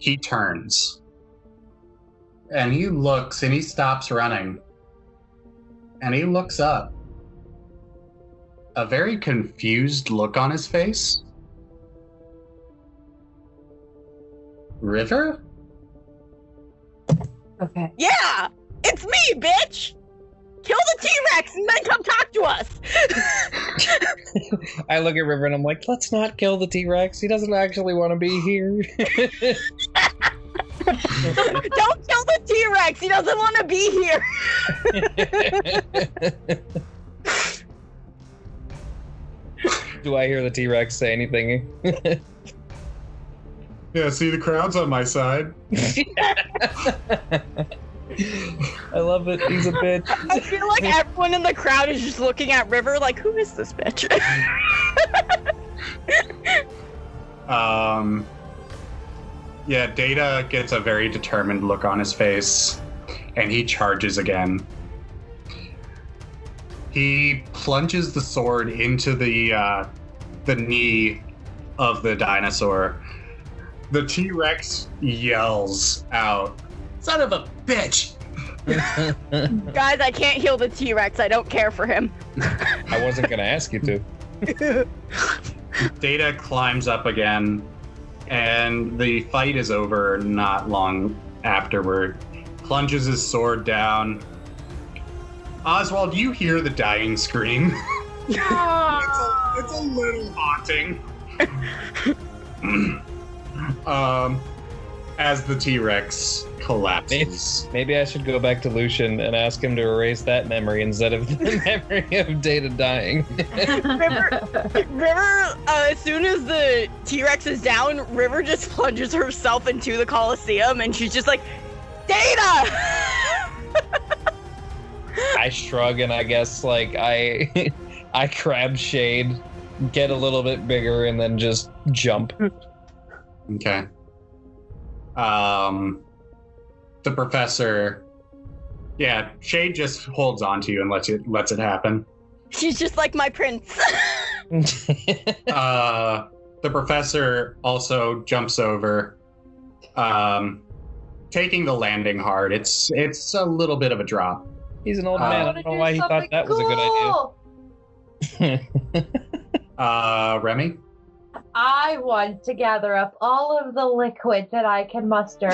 he turns. And he looks and he stops running. And he looks up. A very confused look on his face. River? Okay. Yeah! It's me, bitch! Kill the T-Rex and then come talk to us! I look at River and I'm like, let's not kill the T-Rex. He doesn't actually want to be here. Don't kill the T-Rex! He doesn't want to be here! Do I hear the T-Rex say anything? Yeah, see, the crowd's on my side. I love it. He's a bitch. I feel like everyone in the crowd is just looking at River like, who is this bitch? Yeah, Data gets a very determined look on his face, and he charges again. He plunges the sword into the knee of the dinosaur. The T-Rex yells out, "Son of a bitch!" Guys, I can't heal the T-Rex. I don't care for him. I wasn't going to ask you to. Data climbs up again, and the fight is over not long afterward. Plunges his sword down. Oswald, you hear the dying scream. It's a little haunting. As the T-Rex collapses. Maybe I should go back to Lucian and ask him to erase that memory instead of the memory of Data dying. River, as soon as the T-Rex is down, River just plunges herself into the Coliseum, and she's just like, Data! I shrug and I guess like I grab Shade, get a little bit bigger, and then just jump. Okay. The professor, yeah, Shade just holds on to you and lets it happen. She's just like my prince. The professor also jumps over, taking the landing hard. It's a little bit of a drop. He's an old man. I don't know why he thought that was a good idea. Remy? I want to gather up all of the liquid that I can muster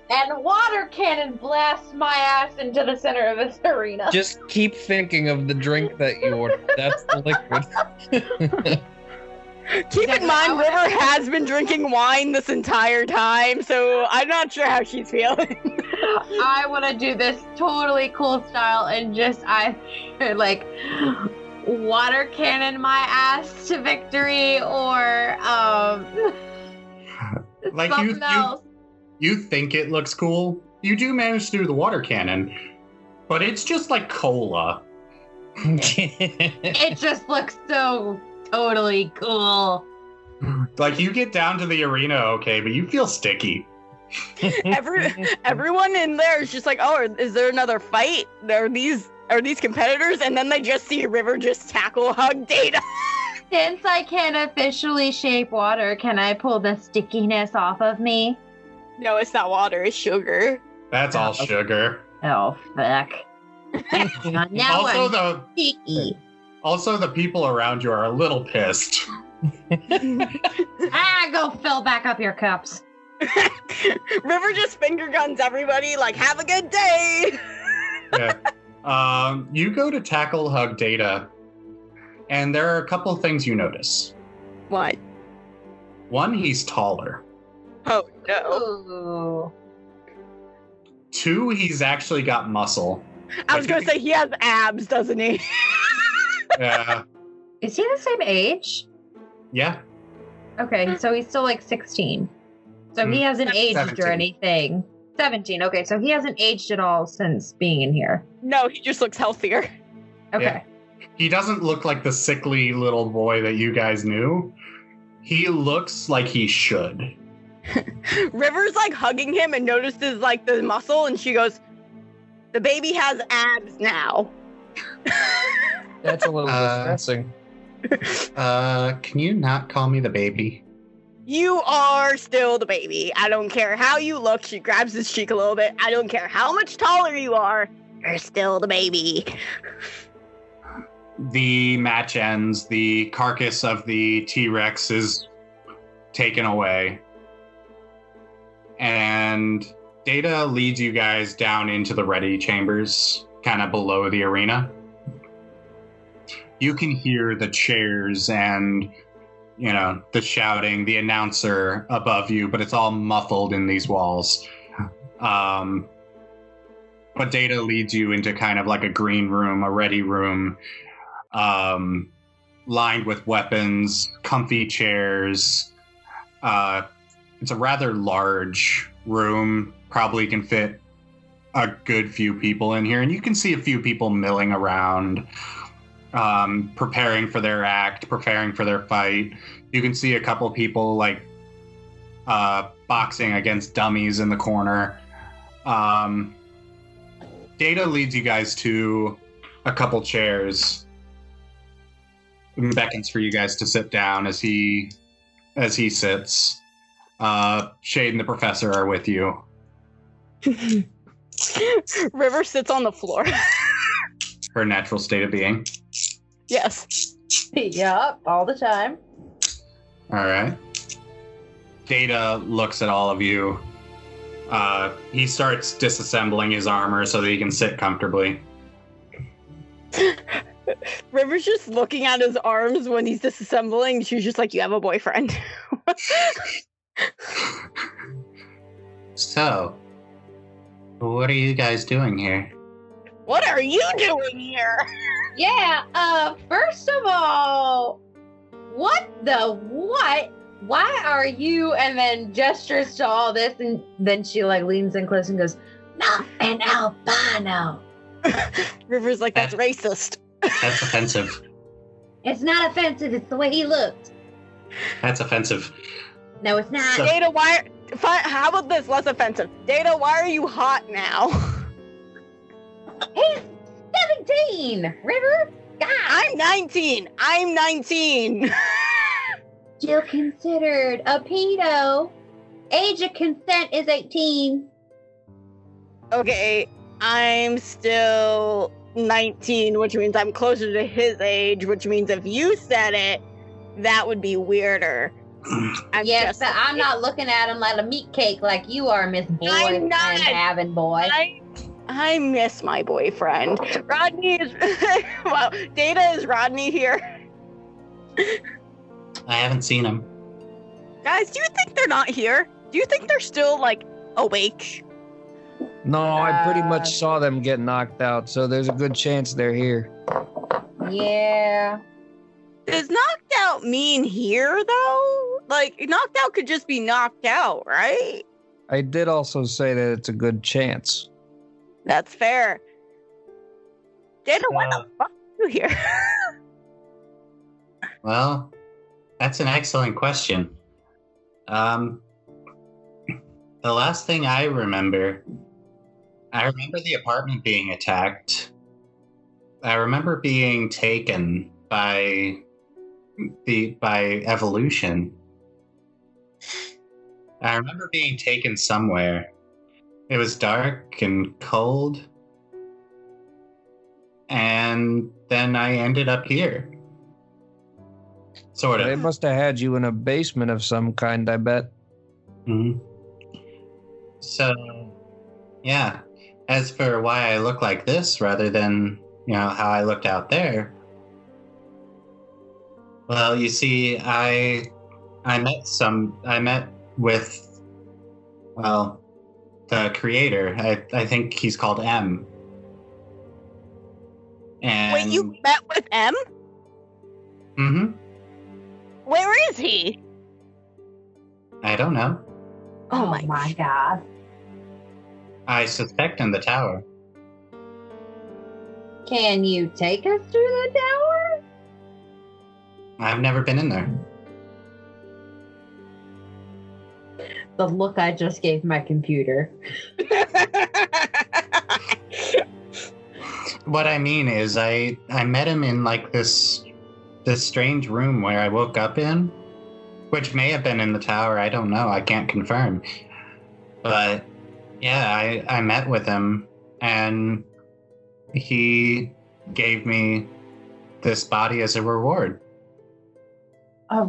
and water cannon blast my ass into the center of this arena. Just keep thinking of the drink that you ordered. That's the liquid. Keep in mind, River has been drinking wine this entire time, so I'm not sure how she's feeling. I want to do this totally cool style and just, water cannon my ass to victory, or Like something else. You think it looks cool. You do manage to do the water cannon, but it's just like cola. It just looks so totally cool. Like, you get down to the arena, okay, but you feel sticky. Everyone in there is just like, oh, is there another fight? Are these competitors? And then they just see River just tackle hug Data. Since I can officially shape water, can I pull the stickiness off of me? No, it's not water, it's sugar. That's all sugar. Oh, fuck. Now Also, I'm sticky. Also, the people around you are a little pissed. Go fill back up your cups. River just finger guns everybody, like, have a good day! Yeah. You go to tackle hug Data, and there are a couple of things you notice. What? One, he's taller. Oh, no. Ooh. Two, he's actually got muscle. I was gonna say, he has abs, doesn't he? Yeah. Is he the same age? Yeah. Okay, so he's still like 16. So he hasn't aged 17. or anything. 17, okay, so he hasn't aged at all since being in here. No, he just looks healthier. Okay. Yeah. He doesn't look like the sickly little boy that you guys knew. He looks like he should. River's like hugging him and notices like the muscle, and she goes, the baby has abs now. That's a little distressing. Can you not call me the baby? You are still the baby. I don't care how you look. She grabs his cheek a little bit. I don't care how much taller you are. You're still the baby. The match ends. The carcass of the T-Rex is taken away. And Data leads you guys down into the ready chambers, kind of below the arena. You can hear the chairs and, the shouting, the announcer above you, but it's all muffled in these walls. But Data leads you into kind of like a green room, a ready room, lined with weapons, comfy chairs. It's a rather large room, probably can fit a good few people in here, and you can see a few people milling around, preparing for their act, preparing for their fight. You can see a couple people boxing against dummies in the corner. Data leads you guys to a couple chairs and beckons for you guys to sit down as he sits. Shade and the professor are with you. River sits on the floor. Her natural state of being. Yes. Yup, all the time. All right. Data looks at all of you. He starts disassembling his armor so that he can sit comfortably. River's just looking at his arms when he's disassembling. She's just like, you have a boyfriend. So, what are you guys doing here? What are you doing here? Yeah, first of all, what? Why are you, and then gestures to all this, and then she leans in close and goes, not an albino. River's like, that's racist. That's offensive. It's not offensive, it's the way he looked. That's offensive. No, it's not. So- Data, how about this? Less offensive. Data, why are you hot now? He's 17, River. God. I'm 19. Still considered a pedo. Age of consent is 18. Okay, I'm still 19, which means I'm closer to his age, which means if you said it, that would be weirder. Yes, but I'm not looking at him like a meat cake like you are, Miss Boy I'm not. and having boy. I miss my boyfriend. Rodney is... Wow, Data, is Rodney here? I haven't seen him. Guys, do you think they're not here? Do you think they're still, awake? No, I pretty much saw them get knocked out, so there's a good chance they're here. Yeah. Does knocked out mean here, though? Knocked out could just be knocked out, right? I did also say that it's a good chance. That's fair. Data, what the fuck are you here? Well, that's an excellent question. The last thing I remember the apartment being attacked. I remember being taken by evolution. I remember being taken somewhere. It was dark and cold. And then I ended up here. Sort of. They must have had you in a basement of some kind, I bet. Mm-hmm. So, yeah. As for why I look like this rather than, how I looked out there. Well, you see, I met with, the creator. I think he's called M. And Wait, you met with M? Mm-hmm. Where is he? I don't know. Oh my God. I suspect in the tower. Can you take us through the tower? I've never been in there. The look I just gave my computer. What I mean is I met him in this strange room where I woke up in, which may have been in the tower. I don't know. I can't confirm. But yeah, I met with him, and he gave me this body as a reward. A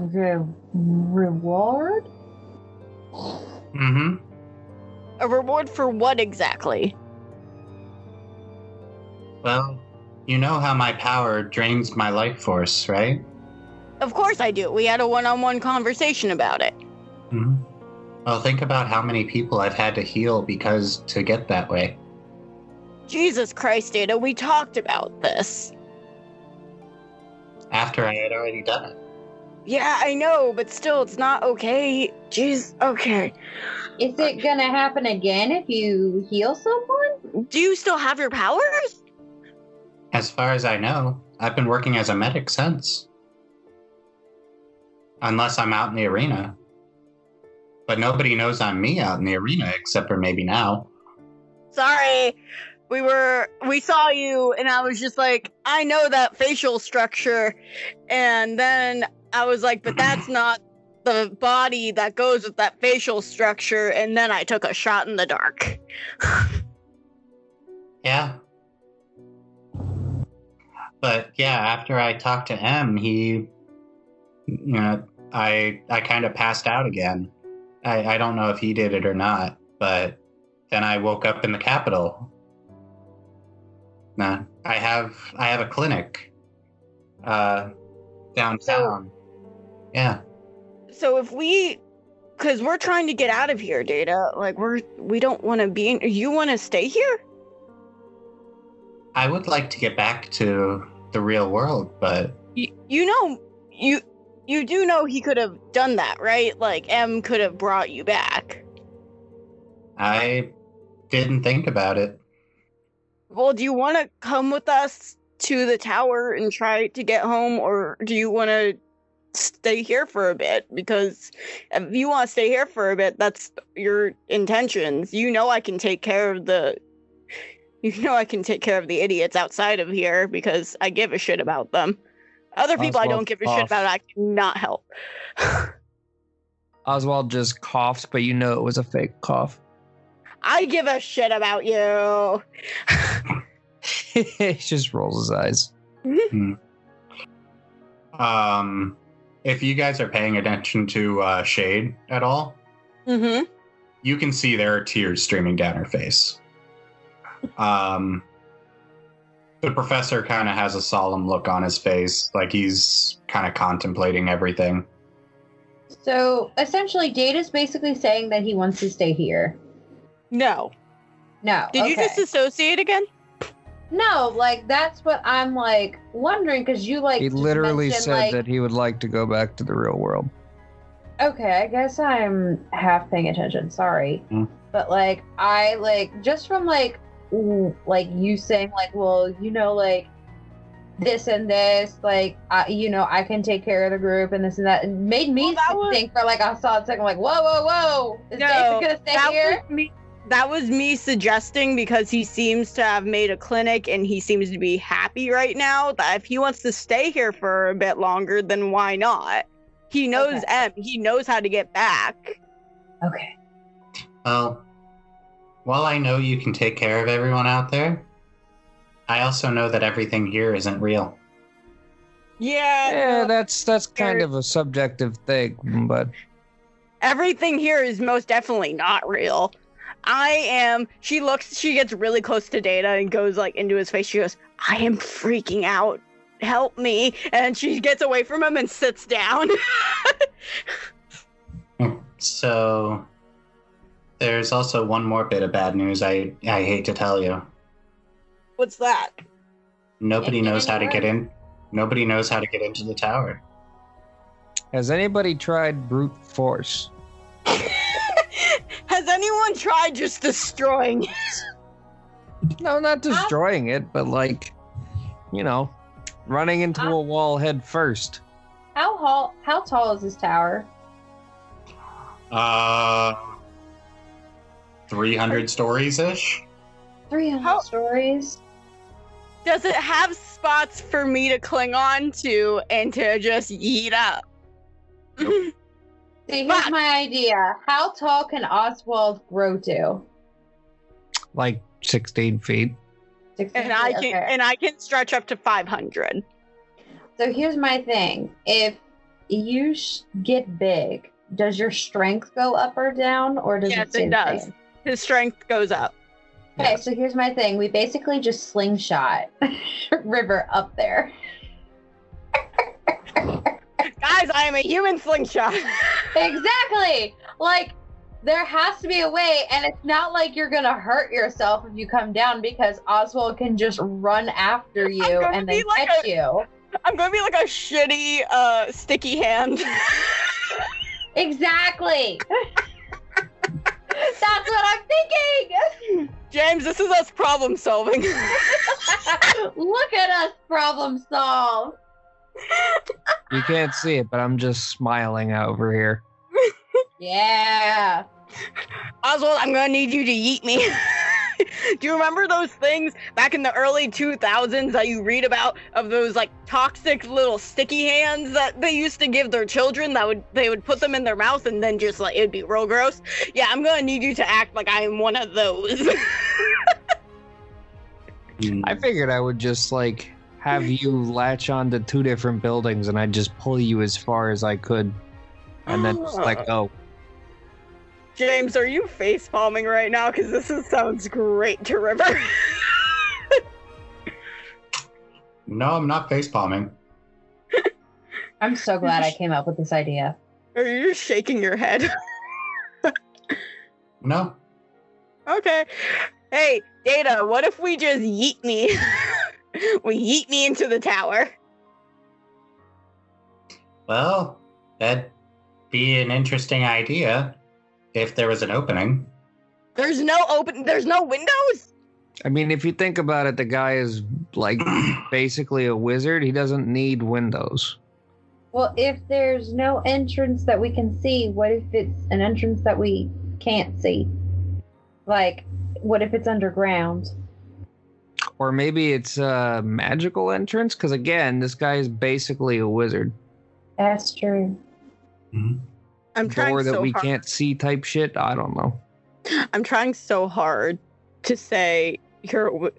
reward? Mm-hmm. A reward for what exactly? Well, you know how my power drains my life force, right? Of course I do. We had a one-on-one conversation about it. Mm-hmm. Well, think about how many people I've had to heal to get that way. Jesus Christ, Data, we talked about this. After I had already done it. Yeah, I know, but still, it's not okay. Jeez, okay. Is it gonna happen again if you heal someone? Do you still have your powers? As far as I know, I've been working as a medic since. Unless I'm out in the arena. But nobody knows I'm me out in the arena except for maybe now. Sorry. We saw you, and I was just like, I know that facial structure. And then I was like, but that's not the body that goes with that facial structure. And then I took a shot in the dark. Yeah. But yeah, after I talked to M, I kind of passed out again. I don't know if he did it or not, but then I woke up in the Capitol. Nah, I have a clinic downtown. Yeah. So because we're trying to get out of here, Data. Like we don't want to be. You want to stay here? I would like to get back to the real world, but You do know he could have done that, right? Like M could have brought you back. I didn't think about it. Well, do you want to come with us to the tower and try to get home, or do you want to stay here for a bit? Because if you want to stay here for a bit, that's your intentions. You know I can take care of the idiots outside of here because I give a shit about them. Other people I don't give a shit about, I cannot help. Oswald just coughs, but you know it was a fake cough. I give a shit about you. He just rolls his eyes. If you guys are paying attention to Shade at all, you can see there are tears streaming down her face. The professor kind of has a solemn look on his face, like he's kind of contemplating everything. So essentially, Data's basically saying that he wants to stay here. No. Did you disassociate again? No, like that's what I'm like wondering because you like. He literally said like, that he would like to go back to the real world. Okay, I guess I'm half paying attention. Sorry, but like I like just from like you saying like, well, like this and this, like I can take care of the group and this and that. It made me think for like a solid second, like whoa, is David gonna stay here? That was me suggesting because he seems to have made a clinic and he seems to be happy right now. That if he wants to stay here for a bit longer, then why not? He knows M. He knows how to get back. Okay. Well, while I know you can take care of everyone out there, I also know that everything here isn't real. Yeah, that's kind of a subjective thing, but everything here is most definitely not real. She gets really close to Data and goes like into his face. She goes, I am freaking out. Help me. And she gets away from him and sits down. So there's also one more bit of bad news I hate to tell you. What's that? Nobody knows how to get in. Nobody knows how to get into the tower. Has anybody tried brute force? Has anyone tried just destroying it? No, not destroying it, but like, running into a wall head first. How tall is this tower? 300 stories-ish. 300 stories. Does it have spots for me to cling on to and to just yeet up? Nope. See, here's But- my idea. How tall can Oswald grow to? Like 16 feet. 16 And I feet? can Okay. and I can stretch up to 500. So here's my thing. If you get big, does your strength go up or down, or does Yes, it stay it the does. same? His strength goes up. Okay, Yes. so here's my thing. We basically just slingshot River up there. Guys, I am a human slingshot. Exactly. Like, there has to be a way, and it's not like you're gonna hurt yourself if you come down, because Oswald can just run after you gonna and then be like catch you. I'm gonna be like a shitty sticky hand. Exactly. That's what I'm thinking. James, this is us problem solving. Look at us problem solve. You can't see it, but I'm just smiling over here. Yeah. Oswald, I'm gonna need you to yeet me. Do you remember those things back in the early 2000s that you read about of those like toxic little sticky hands that they used to give their children that they would put them in their mouth and then just like it'd be real gross? Yeah, I'm gonna need you to act like I am one of those. I figured I would just like have you latch onto 2 different buildings and I'd just pull you as far as I could and then just let go. James, are you face palming right now? Because sounds great to River. No, I'm not face palming. I'm so glad I came up with this idea. Are you just shaking your head? No. Okay. Hey, Data, what if we just yeet me? We yeet me into the tower. Well, that'd be an interesting idea if there was an opening. There's no windows? I mean, if you think about it, the guy is like basically a wizard. He doesn't need windows. Well, if there's no entrance that we can see, what if it's an entrance that we can't see? Like, what if it's underground? Or maybe it's a magical entrance, because again, this guy is basically a wizard. That's true. Mhm. I'm trying Door that so we hard. can't see type shit. I don't know. I'm trying so hard to say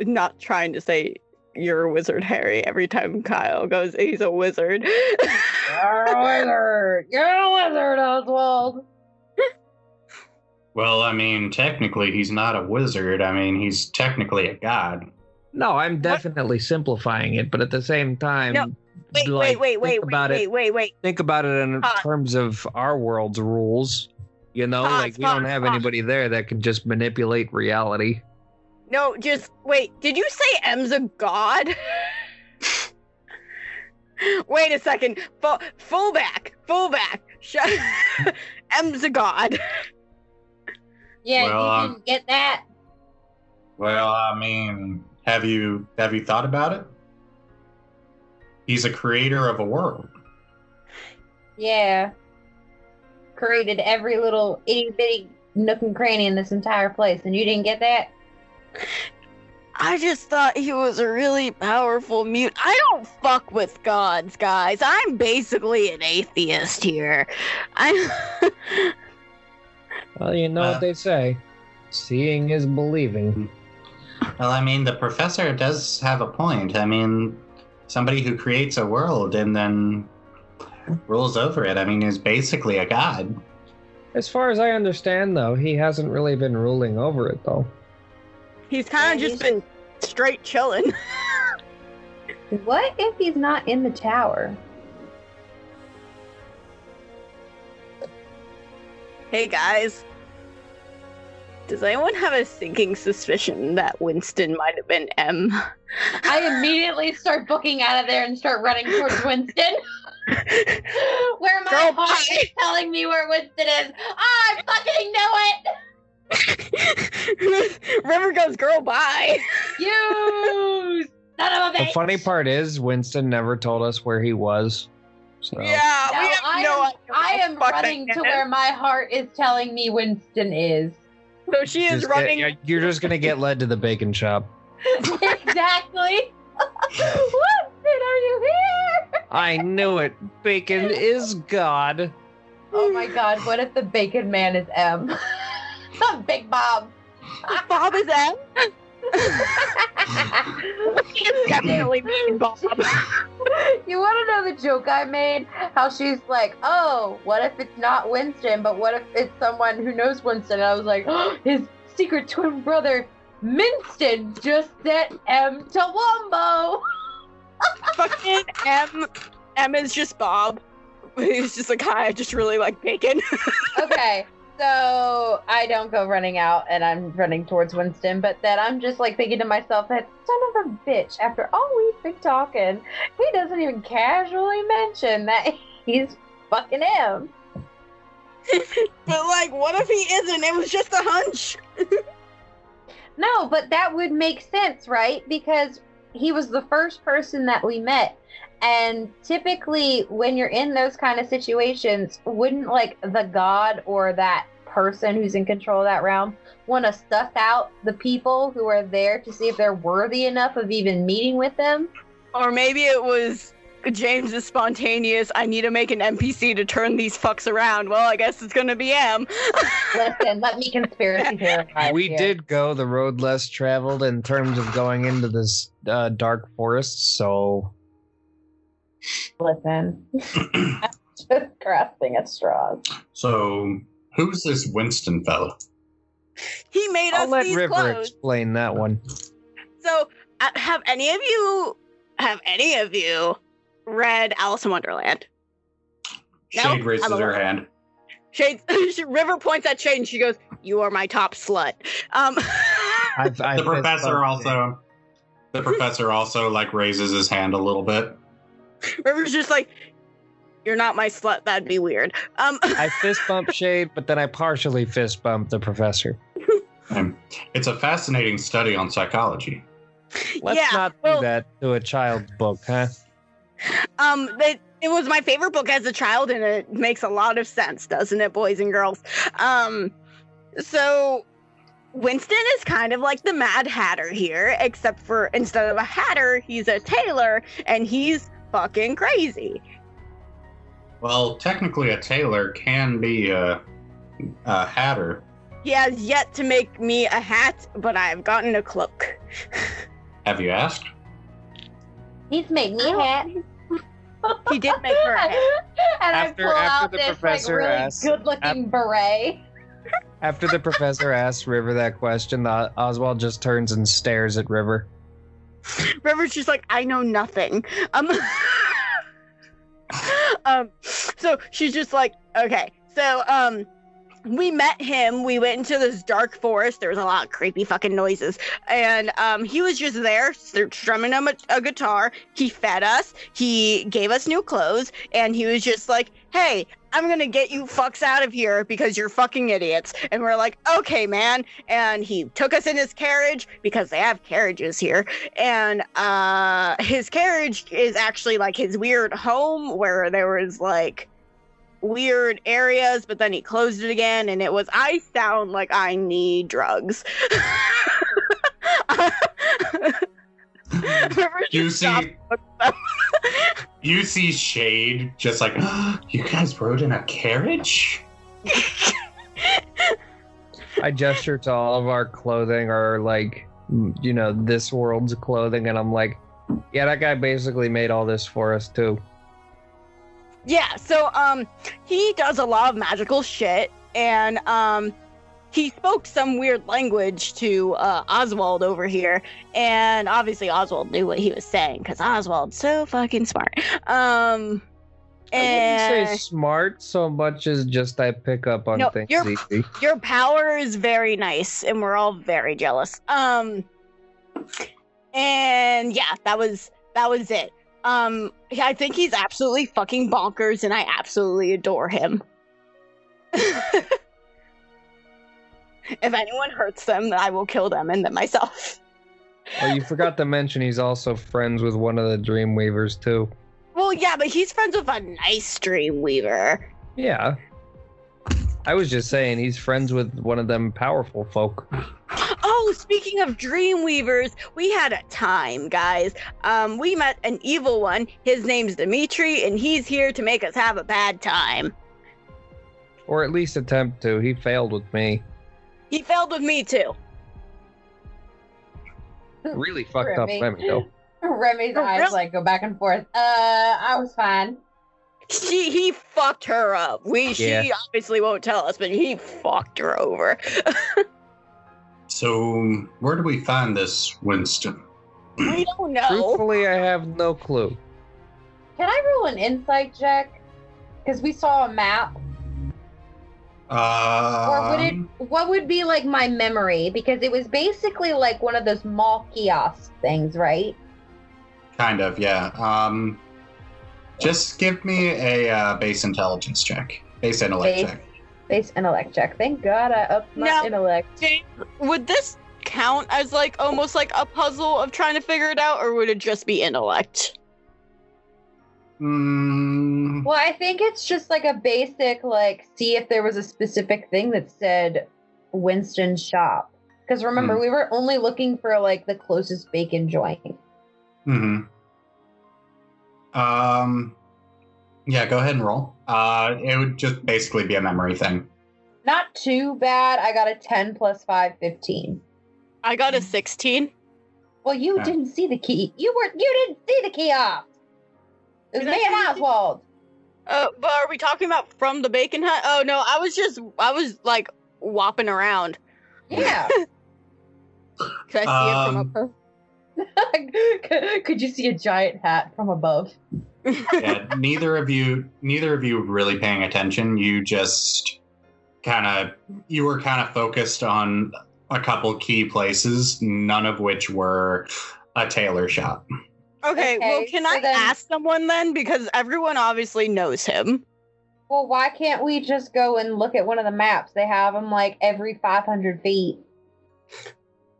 not trying to say you're a wizard, Harry. Every time Kyle goes, he's a wizard. You're a wizard. You're a wizard, Oswald. Well, I mean, technically, he's not a wizard. I mean, he's technically a god. No, I'm definitely simplifying it, but at the same time, No, Wait, think about it. Think about it in Pause. terms of our world's rules. You know, Pause, like we don't pause, have pause. anybody there that can just manipulate reality. No, just wait. Did you say M's a god? Wait a second. Full back. Shut. M's a god. Yeah, Well, you didn't get that? Well, I mean, have you thought about it? He's a creator of a world. Yeah. Created every little itty bitty nook and cranny in this entire place, and you didn't get that? I just thought he was a really powerful mute. I don't fuck with gods, guys. I'm basically an atheist here. Well, you know what they say. Seeing is believing. Well, I mean, the professor does have a point. I mean, somebody who creates a world and then rules over it, I mean, is basically a god. As far as I understand, though, he hasn't really been ruling over it, though. He's kind of just been straight chilling. What if he's not in the tower? Hey guys, does anyone have a sinking suspicion that Winston might have been M? I immediately start booking out of there and start running towards Winston. Where my Girl, heart bye. is telling me where Winston is. I fucking know it! River goes, girl, bye. You son of a The bitch! funny part is, Winston never told us where he was. So Yeah, No, we have I no am, idea. I where am the fuck running that to is. where my heart is telling me Winston is. So she is just running. you're just gonna get led to the bacon shop. Exactly. Winston, are you here? I knew it. Bacon is God. Oh my god, what if the bacon man is M? Big Bob. Bob is M? It's definitely Big Bob. You want to know the joke I made? How she's like, oh, what if it's not Winston, but what if it's someone who knows Winston? And I was like, oh, his secret twin brother, Minston, just said M to Wombo. Fucking M is just Bob. He's just like, hi, I just really like bacon. Okay, so I don't go running out and I'm running towards Winston, but then I'm just like thinking to myself, that son of a bitch, after all we've been talking, he doesn't even casually mention that he's fucking him. But like, what if he isn't? It was just a hunch. No, but that would make sense, right? Because he was the first person that we met. And typically, when you're in those kind of situations, wouldn't like the god or that person who's in control of that realm want to suss out the people who are there to see if they're worthy enough of even meeting with them? Or maybe it was James's spontaneous, I need to make an NPC to turn these fucks around. Well, I guess it's gonna be M. Listen, let me conspiracy theorize. We here. did go the road less traveled in terms of going into this dark forest, so... Listen. I'm just grasping at straws. So, who's this Winston fella? He made us I'll let these River clothes. explain that one. So, have any of you read Alice in Wonderland? No? Shade raises I'm her alone. hand. Shade, River points at Shade and she goes, "You are my top slut." The professor also like raises his hand a little bit. River's just like, "You're not my slut. That'd be weird." I fist bump Shade, but then I partially fist bump the professor. It's a fascinating study on psychology. Let's Yeah, not do that to a child's book, huh? It was my favorite book as a child, and it makes a lot of sense, doesn't it, boys and girls? So Winston is kind of like the Mad Hatter here, except for instead of a hatter, he's a tailor, and he's fucking crazy. Well, technically, a tailor can be a hatter. He has yet to make me a hat, but I've gotten a cloak. Have you asked? He's made me a hat. He did make her a hat. And After- I pull after out the this like professor really asked- good-looking beret. After the professor asks River that question, Oswald just turns and stares at River. River's just like, I know nothing. So she's just like, okay. So, we met him. We went into this dark forest. There was a lot of creepy fucking noises. And he was just there strumming a guitar. He fed us. He gave us new clothes. And he was just like, hey, I'm going to get you fucks out of here because you're fucking idiots. And we're like, okay, man. And he took us in his carriage because they have carriages here. And his carriage is actually like his weird home where there was like weird areas, but then he closed it again, and it was, I sound like I need drugs. You see Shade just like, oh, you guys rode in a carriage? I gesture to all of our clothing, or like, you know, this world's clothing, and I'm like, yeah, that guy basically made all this for us too. Yeah, so he does a lot of magical shit, and he spoke some weird language to Oswald over here, and obviously Oswald knew what he was saying because Oswald's so fucking smart. I wouldn't say smart so much as just I pick up on things easy. Your power is very nice, and we're all very jealous. And yeah, that was it. I think he's absolutely fucking bonkers, and I absolutely adore him. If anyone hurts them, I will kill them and then myself. Oh, you forgot to mention he's also friends with one of the Dreamweavers too. Well, yeah, but he's friends with a nice Dreamweaver. Yeah. I was just saying he's friends with one of them powerful folk. Oh, speaking of Dreamweavers, we had a time, guys. We met an evil one. His name's Dimitri, and he's here to make us have a bad time. Or at least attempt to. He failed with me. He failed with me too. Really fucked up Remy. Remy, though. Remy's Oh, eyes really? like go back and forth. I was fine. He fucked her up. She obviously won't tell us, but he fucked her over. So, where do we find this Winston? We don't know. Truthfully, I have no clue. Can I roll an insight check? Because we saw a map. Or would it? What would be like my memory? Because it was basically like one of those mall kiosk things, right? Kind of, yeah. Just give me a base intelligence check. Base intellect check. Base intellect check. Thank God I upped my Now- intellect. Would this count as like almost like a puzzle of trying to figure it out, or would it just be intellect? Well, I think it's just like a basic, like, see if there was a specific thing that said Winston's shop. Because remember, we were only looking for like the closest bacon joint. Yeah, go ahead and roll. It would just basically be a memory thing. Not too bad. I got a 10 plus 5, 15. I got a 16. Well, you Okay. didn't see the key. You didn't see the kiosk. It was Did I me and see the- Oswald. But are we talking about from the bacon hut? Oh no, I was like whopping around. Yeah. Could I see it from up? Could you see a giant hat from above? Yeah, neither of you were really paying attention. You just you were kind of focused on a couple key places, none of which were a tailor shop. Okay, well, Okay, can so I then- ask someone then? Because everyone obviously knows him. Well, why can't we just go and look at one of the maps? They have them like every 500 feet.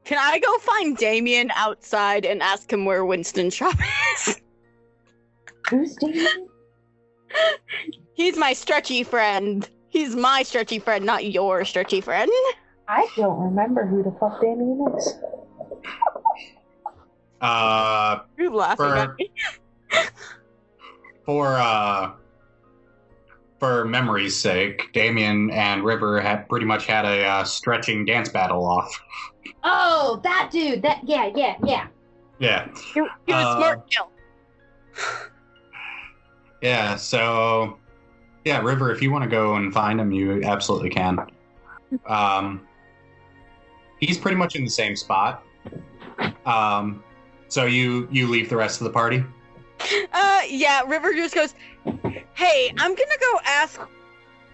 Can I go find Damien outside and ask him where Winston's shop is? Who's Damien? He's my stretchy friend. He's my stretchy friend, not your stretchy friend. I don't remember who the fuck Damien is. You're laughing at me. For memory's sake, Damien and River had pretty much had a stretching dance battle off. Oh, that dude. Yeah. Yeah. He was smart kill. Yeah, so yeah, River, if you want to go and find him, you absolutely can. He's pretty much in the same spot. So you leave the rest of the party? Yeah, River just goes, hey, I'm gonna go ask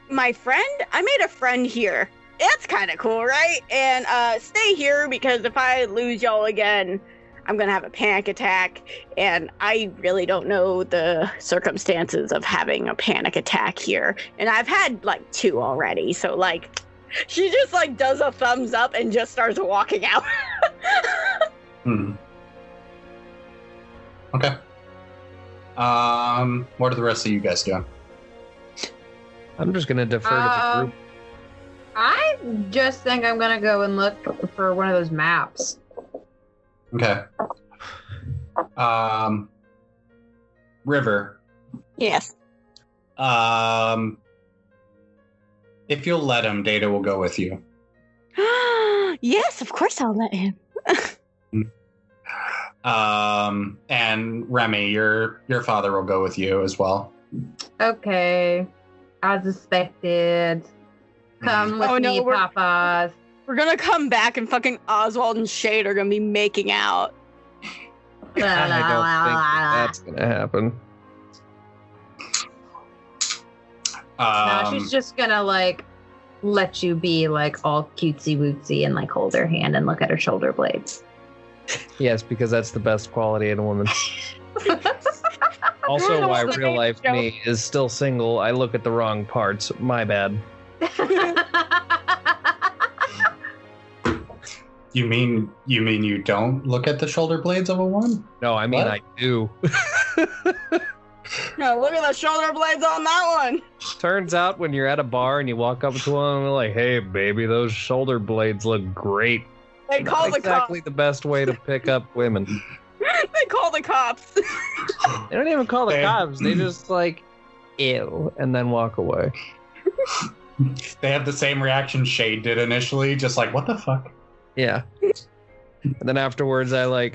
my friend. I made a friend here. That's kind of cool, right? And stay here because if I lose y'all again, I'm gonna have a panic attack. And I really don't know the circumstances of having a panic attack here. And I've had like 2 already. So like, she just like does a thumbs up and just starts walking out. Okay. What are the rest of you guys doing? I'm just gonna defer to the group. I just think I'm gonna go and look for one of those maps. Okay. River. Yes. If you'll let him, Data will go with you. Yes, of course I'll let him. And Remy, your father will go with you as well. Okay. As expected. Come with me, we're- Papas. We're gonna come back and fucking Oswald and Shade are gonna be making out. I don't think that's gonna happen. No, she's just gonna like let you be like all cutesy wootsy and like hold her hand and look at her shoulder blades. Yes, because that's the best quality in a woman. Also, why real life me is still single. I look at the wrong parts. My bad. You mean you don't look at the shoulder blades of a woman? No, I mean What? I do. No, look at the shoulder blades on that one. Turns out when you're at a bar and you walk up to one and they're like, "Hey, baby, those shoulder blades look great." They call Not the exactly the best way to pick up women. cops. They call the cops. They don't even call the Okay. cops. They just like, ew, and then walk away. They have the same reaction Shade did initially, just like, what the fuck? Yeah. And then afterwards, I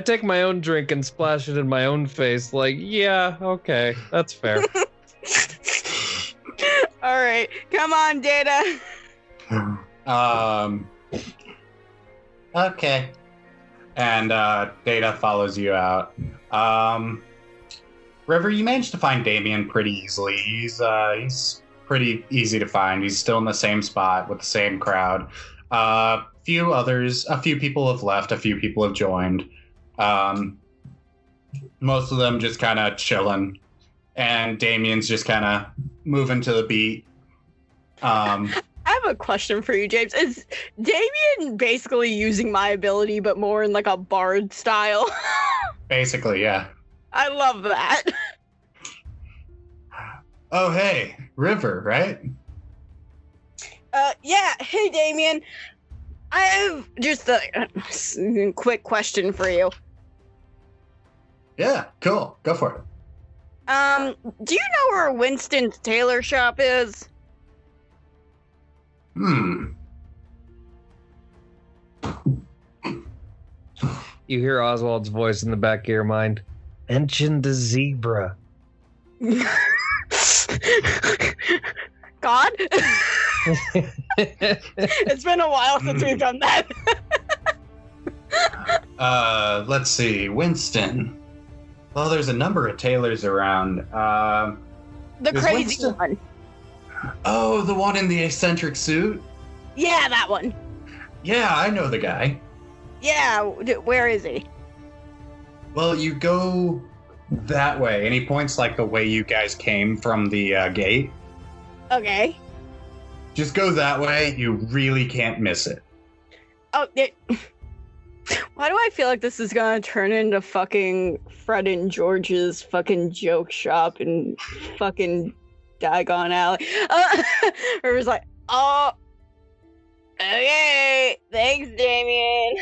take my own drink and splash it in my own face. Like, yeah, okay, that's fair. All right, come on, Data. Okay. And Data follows you out. River, you managed to find Damien pretty easily. He's pretty easy to find. He's still in the same spot with the same crowd. A few people have left, a few people have joined. Most of them just kind of chilling. And Damien's just kind of moving to the beat. I have a question for you, James. Is Damien basically using my ability, but more in like a bard style? Basically, yeah. I love that. Oh, hey, River, right? Yeah. Hey, Damien. I have just a quick question for you. Yeah, cool. Go for it. Do you know where Winston's tailor shop is? Hmm. You hear Oswald's voice in the back of your mind. Mention the zebra. God? It's been a while since we've done that. Let's see. Winston. Well, there's a number of tailors around. The is crazy Winston- one. Oh, the one in the eccentric suit? Yeah, that one. Yeah, I know the guy. Yeah, where is he? Well, you go that way, and he points like the way you guys came from the gate. Okay. Just go that way. You really can't miss it. Oh, why do I feel like this is gonna turn into fucking Fred and George's fucking joke shop in fucking Diagon Alley? River's like, oh, okay, thanks, Damien.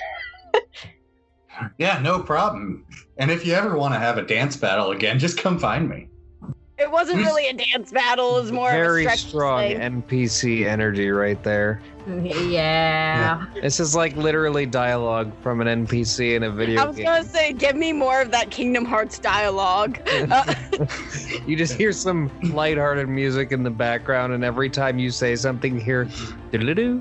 Yeah, no problem. And if you ever want to have a dance battle again, just come find me. It wasn't really a dance battle, it was more Very of a stretch strong thing. NPC energy right there. Yeah. This is like literally dialogue from an NPC in a video I was game. gonna say, give me more of that Kingdom Hearts dialogue. You just hear some lighthearted music in the background, and every time you say something, you hear doodle-doo.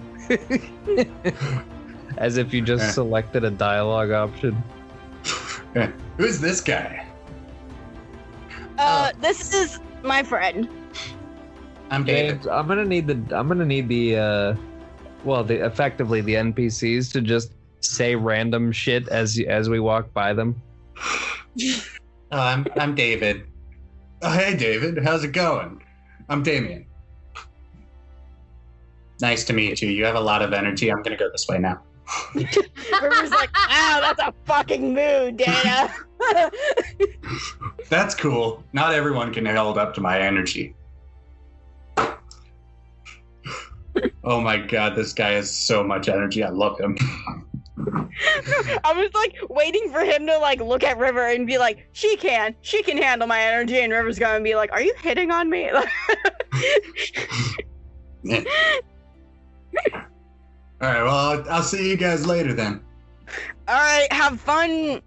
As if you just selected a dialogue option. Who's this guy? This is my friend. I'm David. James, I'm gonna need the effectively the NPCs to just say random shit as we walk by them. I'm David. Oh, hey, David. How's it going? I'm Damien. Nice to meet you. You have a lot of energy. I'm gonna go this way now. River's like, wow, that's a fucking mood, Dana. That's cool. Not everyone can hold up to my energy. Oh my god, this guy has so much energy. I love him. I was like waiting for him to like look at River and be like, she can handle my energy, and River's gonna be like, are you hitting on me? Alright, well, I'll see you guys later then. All right, have fun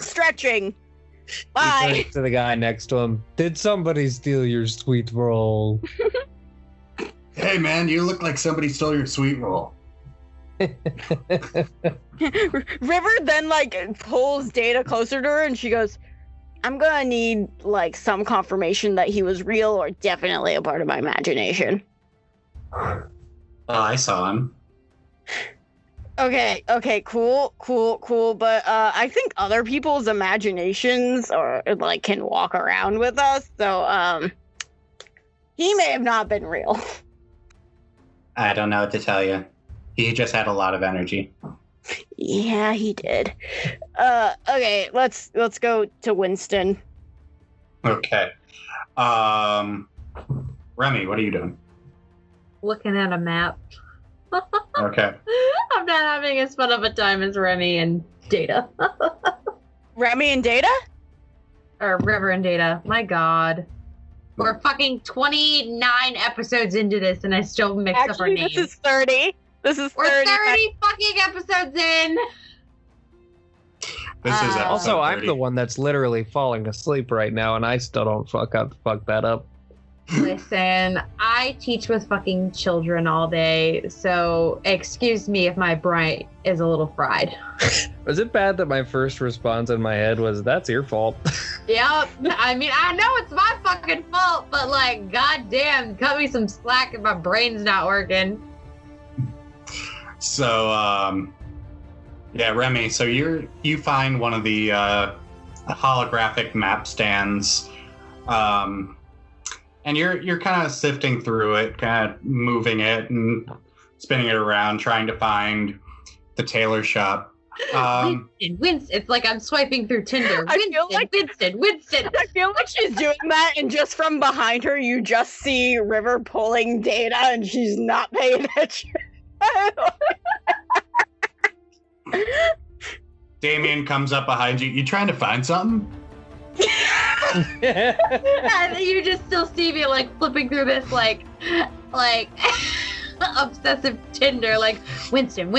stretching. He Bye. turns to the guy next to him. Did somebody steal your sweet roll? Hey man, you look like somebody stole your sweet roll. River then like pulls Data closer to her, and she goes, I'm gonna need like some confirmation that he was real or definitely a part of my imagination. Oh, I saw him. Okay, cool. But I think other people's imaginations or like can walk around with us, so he may have not been real. I don't know what to tell you. He just had a lot of energy. Yeah, he did. Okay, let's go to Winston. Okay. Remy, what are you doing? Looking at a map. Okay. I'm not having as fun of a time as Remy and Data. Remy and Data? Or River and Data. My god. We're fucking 29 episodes into this, and I still mix up our Actually, names. this is 30. This is 30. We're 30 fucking episodes in. This is episode Also, I'm 30. the one that's literally falling asleep right now, and I still don't fuck that up. Listen, I teach with fucking children all day, so excuse me if my brain is a little fried. Was it bad that my first response in my head was, "That's your fault"? Yep. I mean, I know it's my fucking fault, but like, goddamn, cut me some slack if my brain's not working. So, yeah, Remy. So you find one of the holographic map stands, and you're kind of sifting through it, kind of moving it and spinning it around, trying to find the tailor shop. Winston, it's like I'm swiping through Tinder. I feel like- Winston. I feel like she's doing that, and just from behind her, you just see River pulling data, and she's not paying attention. Damien comes up behind you. You trying to find something? And you just still see me like flipping through this like obsessive Tinder, like Winston.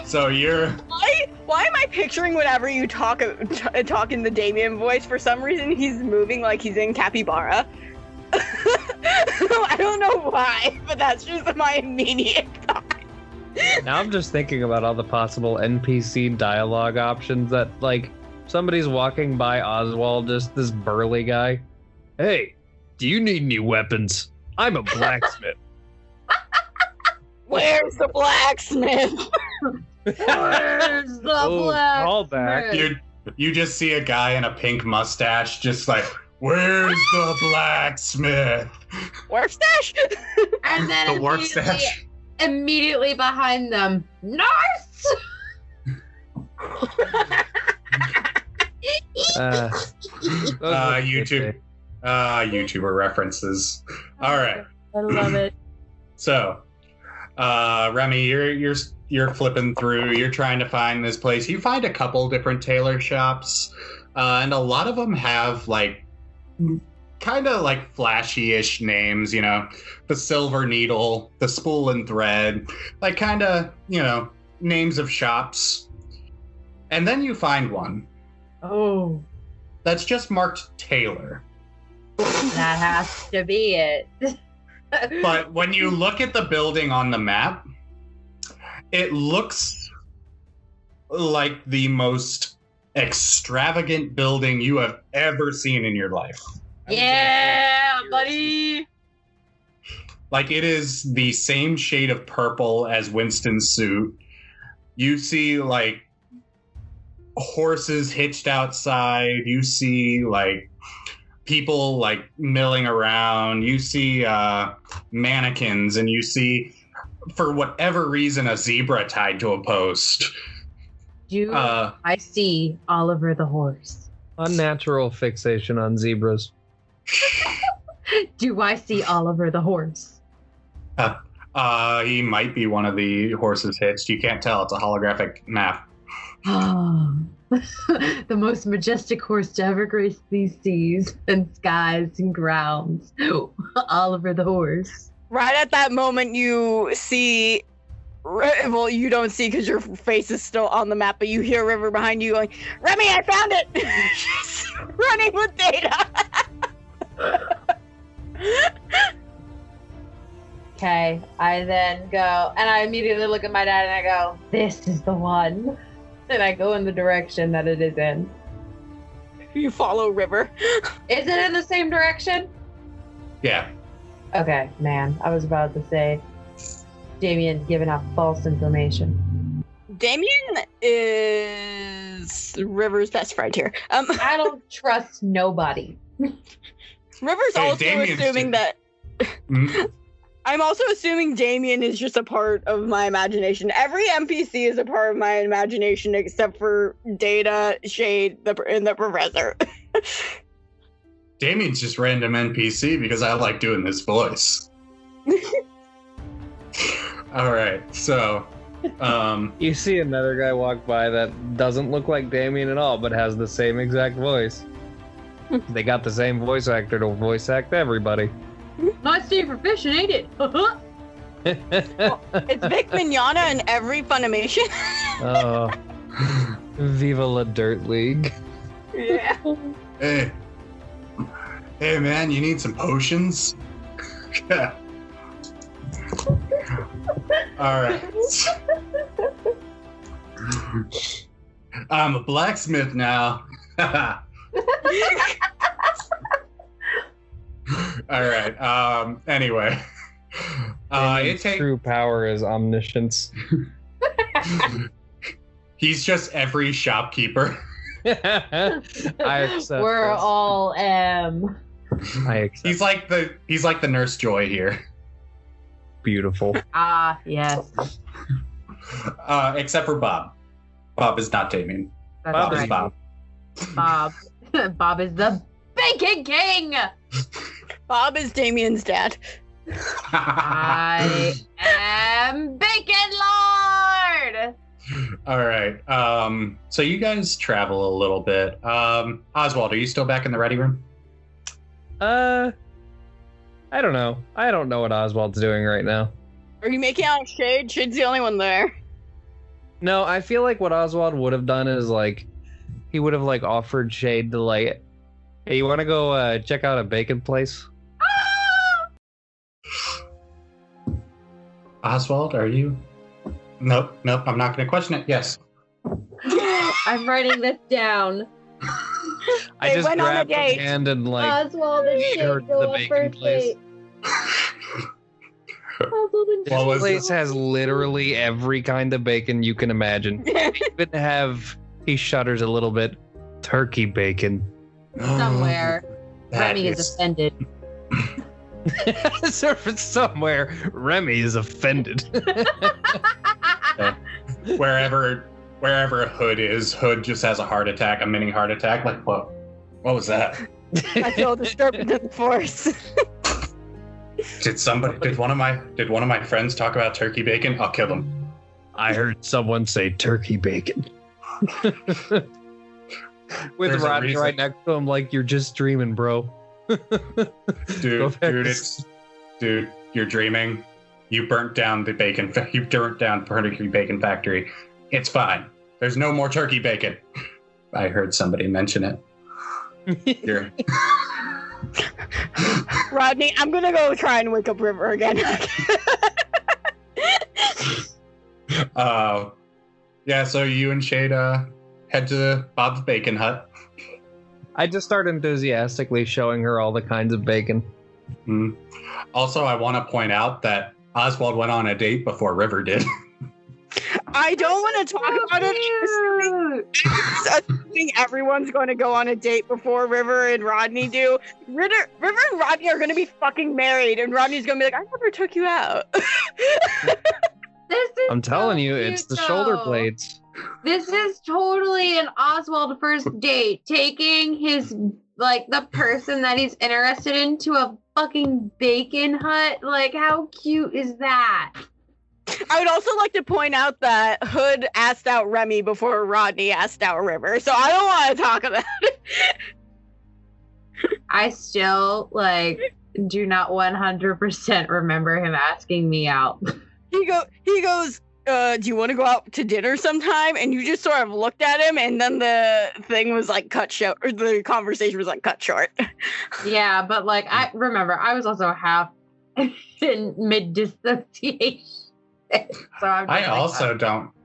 So you're Why am I picturing whenever you talk in the Damien voice? For some reason, he's moving like he's in Capybara. I don't know why, but that's just my immediate thought. Now I'm just thinking about all the possible NPC dialogue options that, like, somebody's walking by Oswald, just this burly guy. Hey, do you need any weapons? I'm a blacksmith. Where's the blacksmith? Where's the call blacksmith? back. you just see a guy in a pink mustache, just like, where's the blacksmith? Work stash? And then The work stash. immediately behind them, nurse. YouTube. YouTuber references. All right. I love it. So, Remy, you're flipping through. You're trying to find this place. You find a couple different tailor shops, and a lot of them have like kind of like flashy-ish names. You know, the Silver Needle, the Spool and Thread, like kind of names of shops. And then you find one Oh, that's just marked Tailor. that has to be it. But when you look at the building on the map, it looks like the most extravagant building you have ever seen in your life. Yeah, buddy. Like, it is the same shade of purple as Winston's suit. You see, like, horses hitched outside. You see, like, people, like, milling around. You see mannequins, and you see, for whatever reason, a zebra tied to a post. I see Oliver the horse? Unnatural fixation on zebras. Do I see Oliver the horse? He might be one of the horses hitched. You can't tell. It's a holographic map. Oh, the most majestic horse to ever grace these seas and skies and grounds. Oliver the horse. Right at that moment, you see. Well, you don't see because your face is still on the map, but you hear River behind you going, "Remy, I found it!" She's running with data. Okay, I then go, and I immediately look at my dad and I go, "This is the one." And I go in the direction that it is in. You follow River. Is it in the same direction? Yeah. Okay, man, I was about to say, Damien giving out false information. Damien is River's best friend here. I don't trust nobody. River's Hey, also Damien's assuming that. Mhm. I'm also assuming Damien is just a part of my imagination. Every NPC is a part of my imagination except for Data, Shade, and the Professor. Damien's just random NPC because I like doing this voice. All right, so You see another guy walk by that doesn't look like Damien at all, but has the same exact voice. They got the same voice actor to voice act everybody. Nice day for fishing, ain't it? It's Vic Mignogna in every Funimation. Oh, Viva la Dirt League. Yeah. Hey, man, you need some potions? All right. I'm a blacksmith now. All right. Anyway, His true power is omniscience. He's just every shopkeeper. I accept. We're this. all M. I accept. He's like the Nurse Joy here. Beautiful. Ah, yes. Except for Bob. Bob is not Damien. That's Bob right. is Bob. Bob. Bob is the Bacon King! Bob is Damien's dad. I am Bacon Lord! All right. So you guys travel a little bit. Oswald, are you still back in the ready room? I don't know. I don't know what Oswald's doing right now. Are you making out with Shade? Shade's the only one there. No, I feel like what Oswald would have done is like he would have like offered Shade to like, hey, you want to go check out a bacon place? Oswald, are you? Nope. I'm not going to question it. Yes. I'm writing this down. I They just went on a grabbed her date. hand and like Oswald and lead her Shade to go the on bacon first place. date. Oswald and What This was place has literally every kind of bacon you can imagine. Even have, he shudders a little bit, turkey bacon. somewhere. That Remy is offended. Surface somewhere, Remy is offended. wherever Hood is, Hood just has a heart attack, a mini heart attack. Like, what was that? I feel a disturbance in the force. Did one of my friends talk about turkey bacon? I'll kill them. I heard someone say turkey bacon. With There's a Rodney reason. right next to him, like, you're just dreaming, bro. Dude, you're dreaming. You burnt down the bacon. You burnt down turkey bacon factory. It's fine. There's no more turkey bacon. I heard somebody mention it. You're... Rodney, I'm gonna go try and wake up River again. Yeah, so you and Shade head to Bob's Bacon Hut. I just start enthusiastically showing her all the kinds of bacon. Mm. Also, I want to point out that Oswald went on a date before River did. I don't want to talk about it. Assuming everyone's going to go on a date before River and Rodney do. River and Rodney are going to be fucking married, and Rodney's going to be like, I never took you out. This is I'm telling so you, cute, it's the shoulder though. blades. This is totally an Oswald first date, taking his, like, the person that he's interested in to a fucking bacon hut. Like, how cute is that? I would also like to point out that Hood asked out Remy before Rodney asked out River, so I don't want to talk about it. I still, like, do not 100% remember him asking me out. He goes, do you want to go out to dinner sometime? And you just sort of looked at him, and then the thing was like cut short, or the conversation was like cut short. Yeah, but, like, I remember, I was also half in mid-dissociation. So I'm just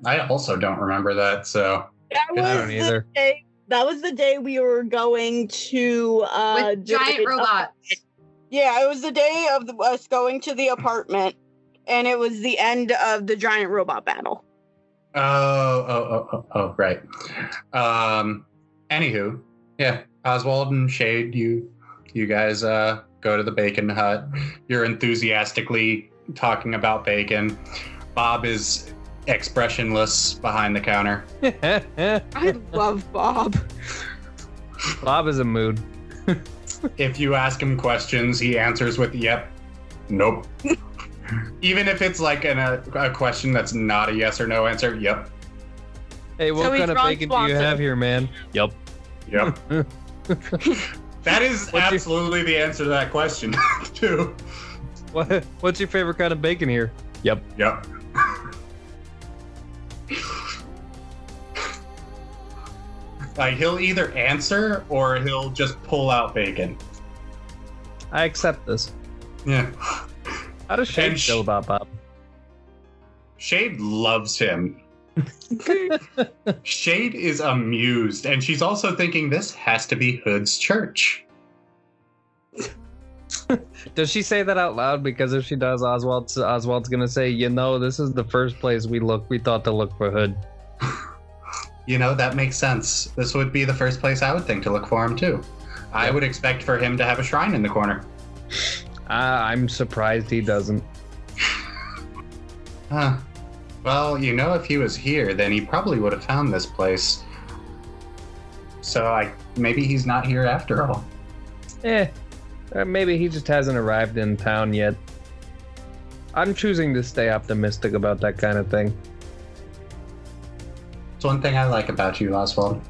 I also don't remember that. So That I don't was either. the day. That was the day we were going to with giant robots. Yeah, it was the day of us going to the apartment, and it was the end of the giant robot battle. Oh, right. Anywho, yeah, Oswald and Shade, you guys go to the Bacon Hut. You're enthusiastically talking about bacon. Bob is expressionless behind the counter. I love Bob. Bob is a mood. If you ask him questions, he answers with yep, nope. Even if it's like a question that's not a yes or no answer, yep, Hey, what So he's kind of bacon do you responsive. have here, man? Yup. yep. That is absolutely the answer to that question, too. What's your favorite kind of bacon here? Yep. Like, he'll either answer or he'll just pull out bacon. I accept this. Yeah. How does Shade feel about Bob? Shade loves him. Shade is amused, and she's also thinking this has to be Hood's church. Does she say that out loud? Because if she does, Oswald's gonna say, this is the first place we thought to look for Hood. That makes sense. This would be the first place I would think to look for him, too. I would expect for him to have a shrine in the corner. I'm surprised he doesn't. Huh. Well, if he was here, then he probably would have found this place. So maybe he's not here after all. Maybe he just hasn't arrived in town yet. I'm choosing to stay optimistic about that kind of thing. It's one thing I like about you, Oswald.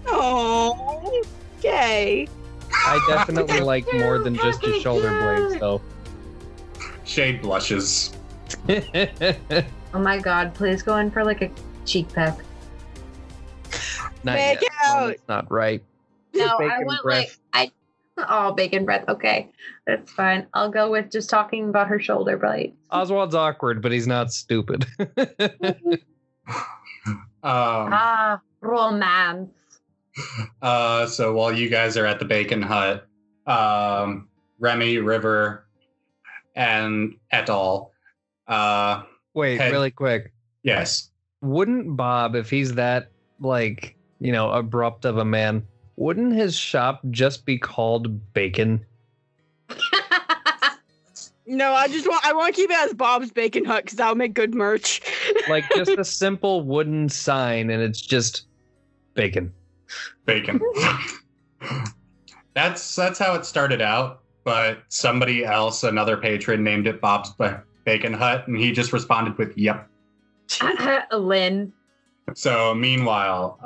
Oh, yay. I definitely like more than just your shoulder blades, though. Shade blushes. Oh my god, please go in for like a cheek peck. Not Make yet. out. That's not right. No, I Bacon want breath. bacon breath. Okay, that's fine. I'll go with just talking about her shoulder blade. Oswald's awkward, but he's not stupid. Romance. So while you guys are at the bacon hut, Remy, River, and et al. Wait, really quick. Yes. Wouldn't Bob, if he's that, abrupt of a man, wouldn't his shop just be called Bacon? No, I want to keep it as Bob's Bacon Hut because that'll make good merch. Like just a simple wooden sign, and it's just bacon. Bacon. That's how it started out, but somebody else, another patron, named it Bob's Bacon Hut, and he just responded with "Yep." Lynn. So meanwhile,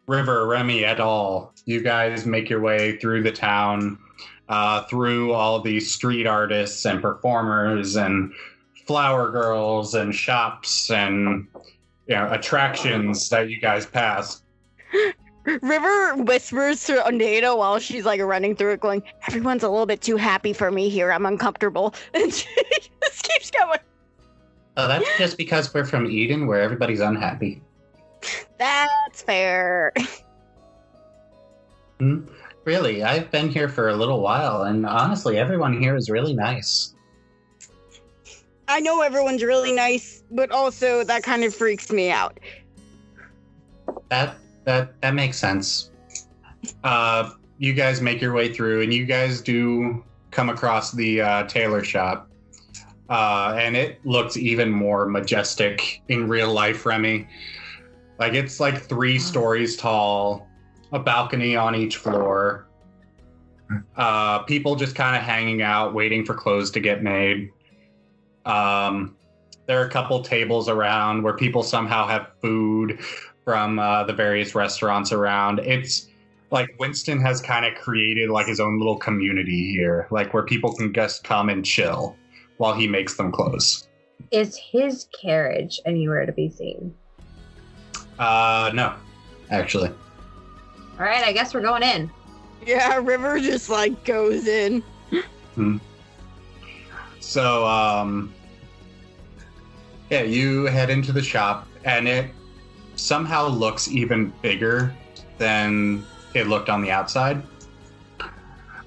River, Remy, et al., you guys make your way through the town, through all these street artists and performers and flower girls and shops and attractions that you guys pass. River whispers to Oneda while she's running through it, going, "Everyone's a little bit too happy for me here. I'm uncomfortable." And she just keeps going. Oh, that's just because we're from Eden, where everybody's unhappy. That's fair. Really, I've been here for a little while, and honestly, everyone here is really nice. I know everyone's really nice, but also that kind of freaks me out. That makes sense. You guys make your way through, and you guys do come across the tailor shop. And it looks even more majestic in real life, Remy. It's 3 stories tall, a balcony on each floor. People just kind of hanging out, waiting for clothes to get made. There are a couple tables around where people somehow have food from the various restaurants around. It's Winston has kind of created his own little community here, where people can just come and chill while he makes them clothes. Is his carriage anywhere to be seen? No, actually. All right, I guess we're going in. Yeah, River just goes in. So, yeah, you head into the shop, and it somehow looks even bigger than it looked on the outside.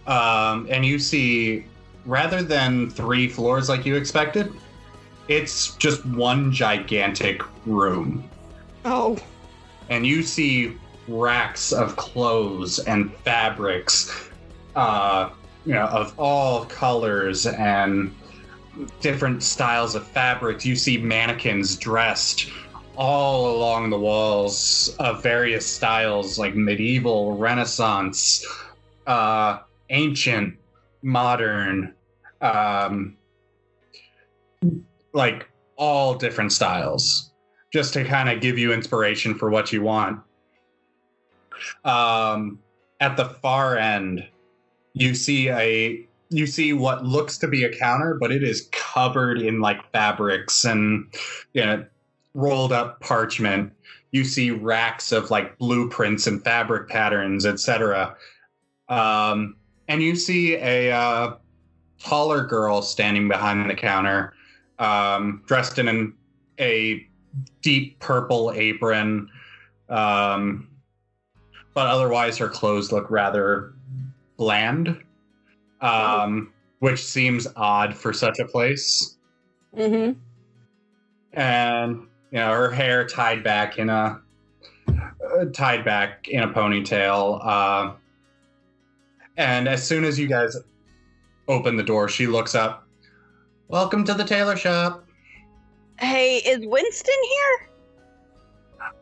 And you see, rather than 3 floors like you expected, it's just one gigantic room. Oh. And you see racks of clothes and fabrics, of all colors and different styles of fabrics. You see mannequins dressed all along the walls of various styles, like medieval, Renaissance, ancient, modern, all different styles, just to kind of give you inspiration for what you want. at the far end, you see what looks to be a counter, but it is covered in like fabrics and rolled up parchment. You see racks of like blueprints and fabric patterns, etc. And you see a taller girl standing behind the counter, dressed in a deep purple apron, but otherwise her clothes look rather bland, which seems odd for such a place. Mm-hmm. And her hair tied back in a ponytail. And as soon as you guys open the door, she looks up. Welcome to the tailor shop. Hey, is Winston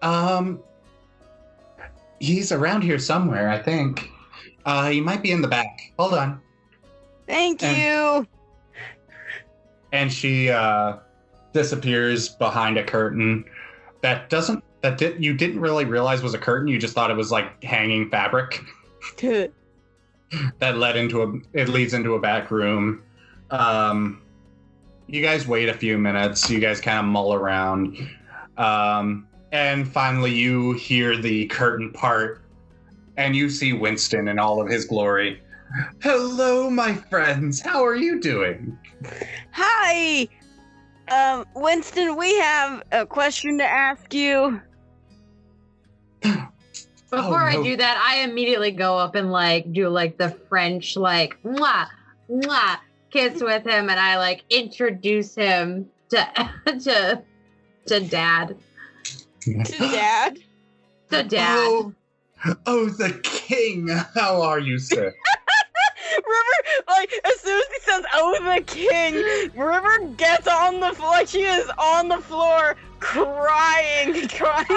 here? He's around here somewhere, I think. He might be in the back. Hold on. Thank you. And she disappears behind a curtain you didn't really realize was a curtain. You just thought it was like hanging fabric. Good. That leads into a back room. You guys wait a few minutes. You guys kind of mull around. And finally you hear the curtain part and you see Winston in all of his glory. Hello, my friends. How are you doing? Hi. Winston, we have a question to ask you. Before I do that, I immediately go up and like do like the French like mwah mwah kiss with him, and I like introduce him to Dad. To Dad? To Dad. Oh, the king. How are you, sir? River, like, as soon as he says, "Oh, the king," River gets on the floor, like, she is on the floor, crying joke.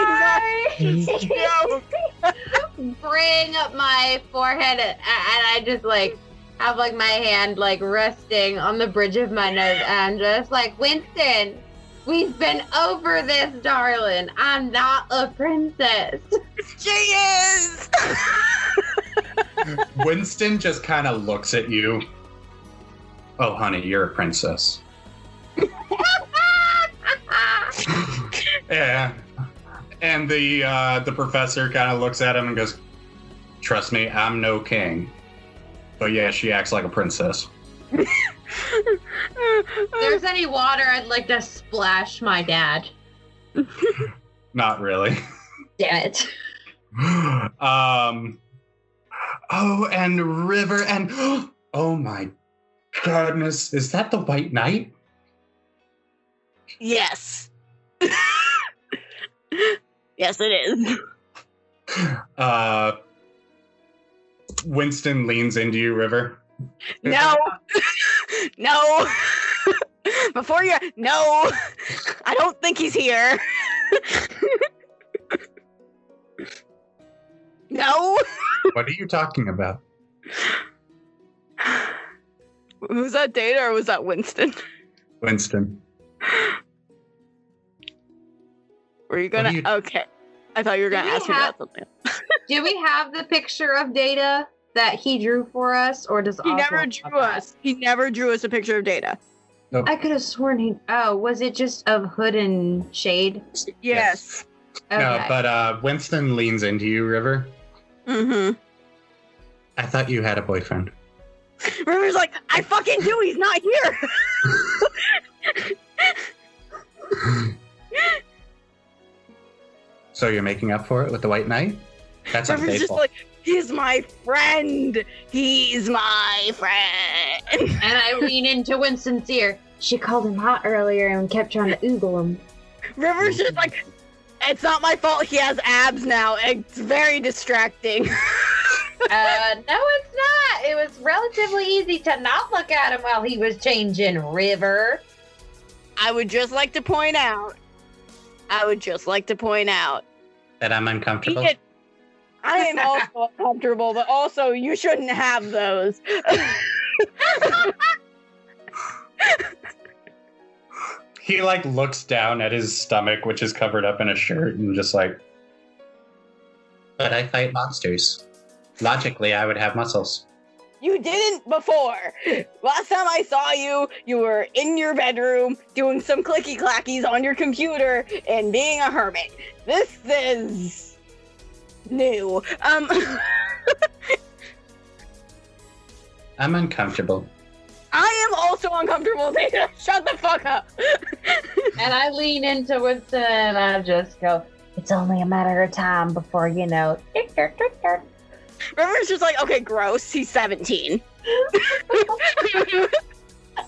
Bring up my forehead, and I just, like, have, like, my hand, like, resting on the bridge of my nose, and I'm just like, Winston, we've been over this, darling. I'm not a princess. She is! Winston just kind of looks at you. Oh, honey, you're a princess. Yeah. And the professor kind of looks at him and goes, "Trust me, I'm no king. But yeah, she acts like a princess." If there's any water, I'd like to splash my dad. Not really. Damn it. Oh, and River, and oh my goodness, is that the White Knight? Yes. Yes, it is. Winston leans into you, River. No. No. Before you... No. I don't think he's here. No. What are you talking about? Was that Data or was that Winston? Winston. Were you gonna... Okay. I thought you were gonna ask me about something. Do we have the picture of Data that he drew for us, or does He never Oswald drew have that? us. He never drew us a picture of Data. Nope. I could have sworn he... Oh, was it just of Hood and Shade? Yes. Okay. No, but Winston leans into you, River. Mm-hmm. I thought you had a boyfriend. River's like, I fucking do, he's not here! So you're making up for it with the White Knight? That's River's unfaithful. just like, he's my friend! He's my friend! And I lean into Winston's ear. She called him hot earlier and kept trying to oogle him. River's just like, it's not my fault he has abs now. It's very distracting. No, it's not. It was relatively easy to not look at him while he was changing, River. I would just like to point out That I'm uncomfortable? I am also uncomfortable, but also you shouldn't have those. He like looks down at his stomach, which is covered up in a shirt, and just like, but I fight monsters. Logically, I would have muscles. You didn't before. Last time I saw you, you were in your bedroom doing some clicky clackies on your computer and being a hermit. This is new. I'm uncomfortable. I am also uncomfortable, Data. Shut the fuck up. And I lean into Winston and I just go, it's only a matter of time before, you know. River's just like, okay, gross. He's 17.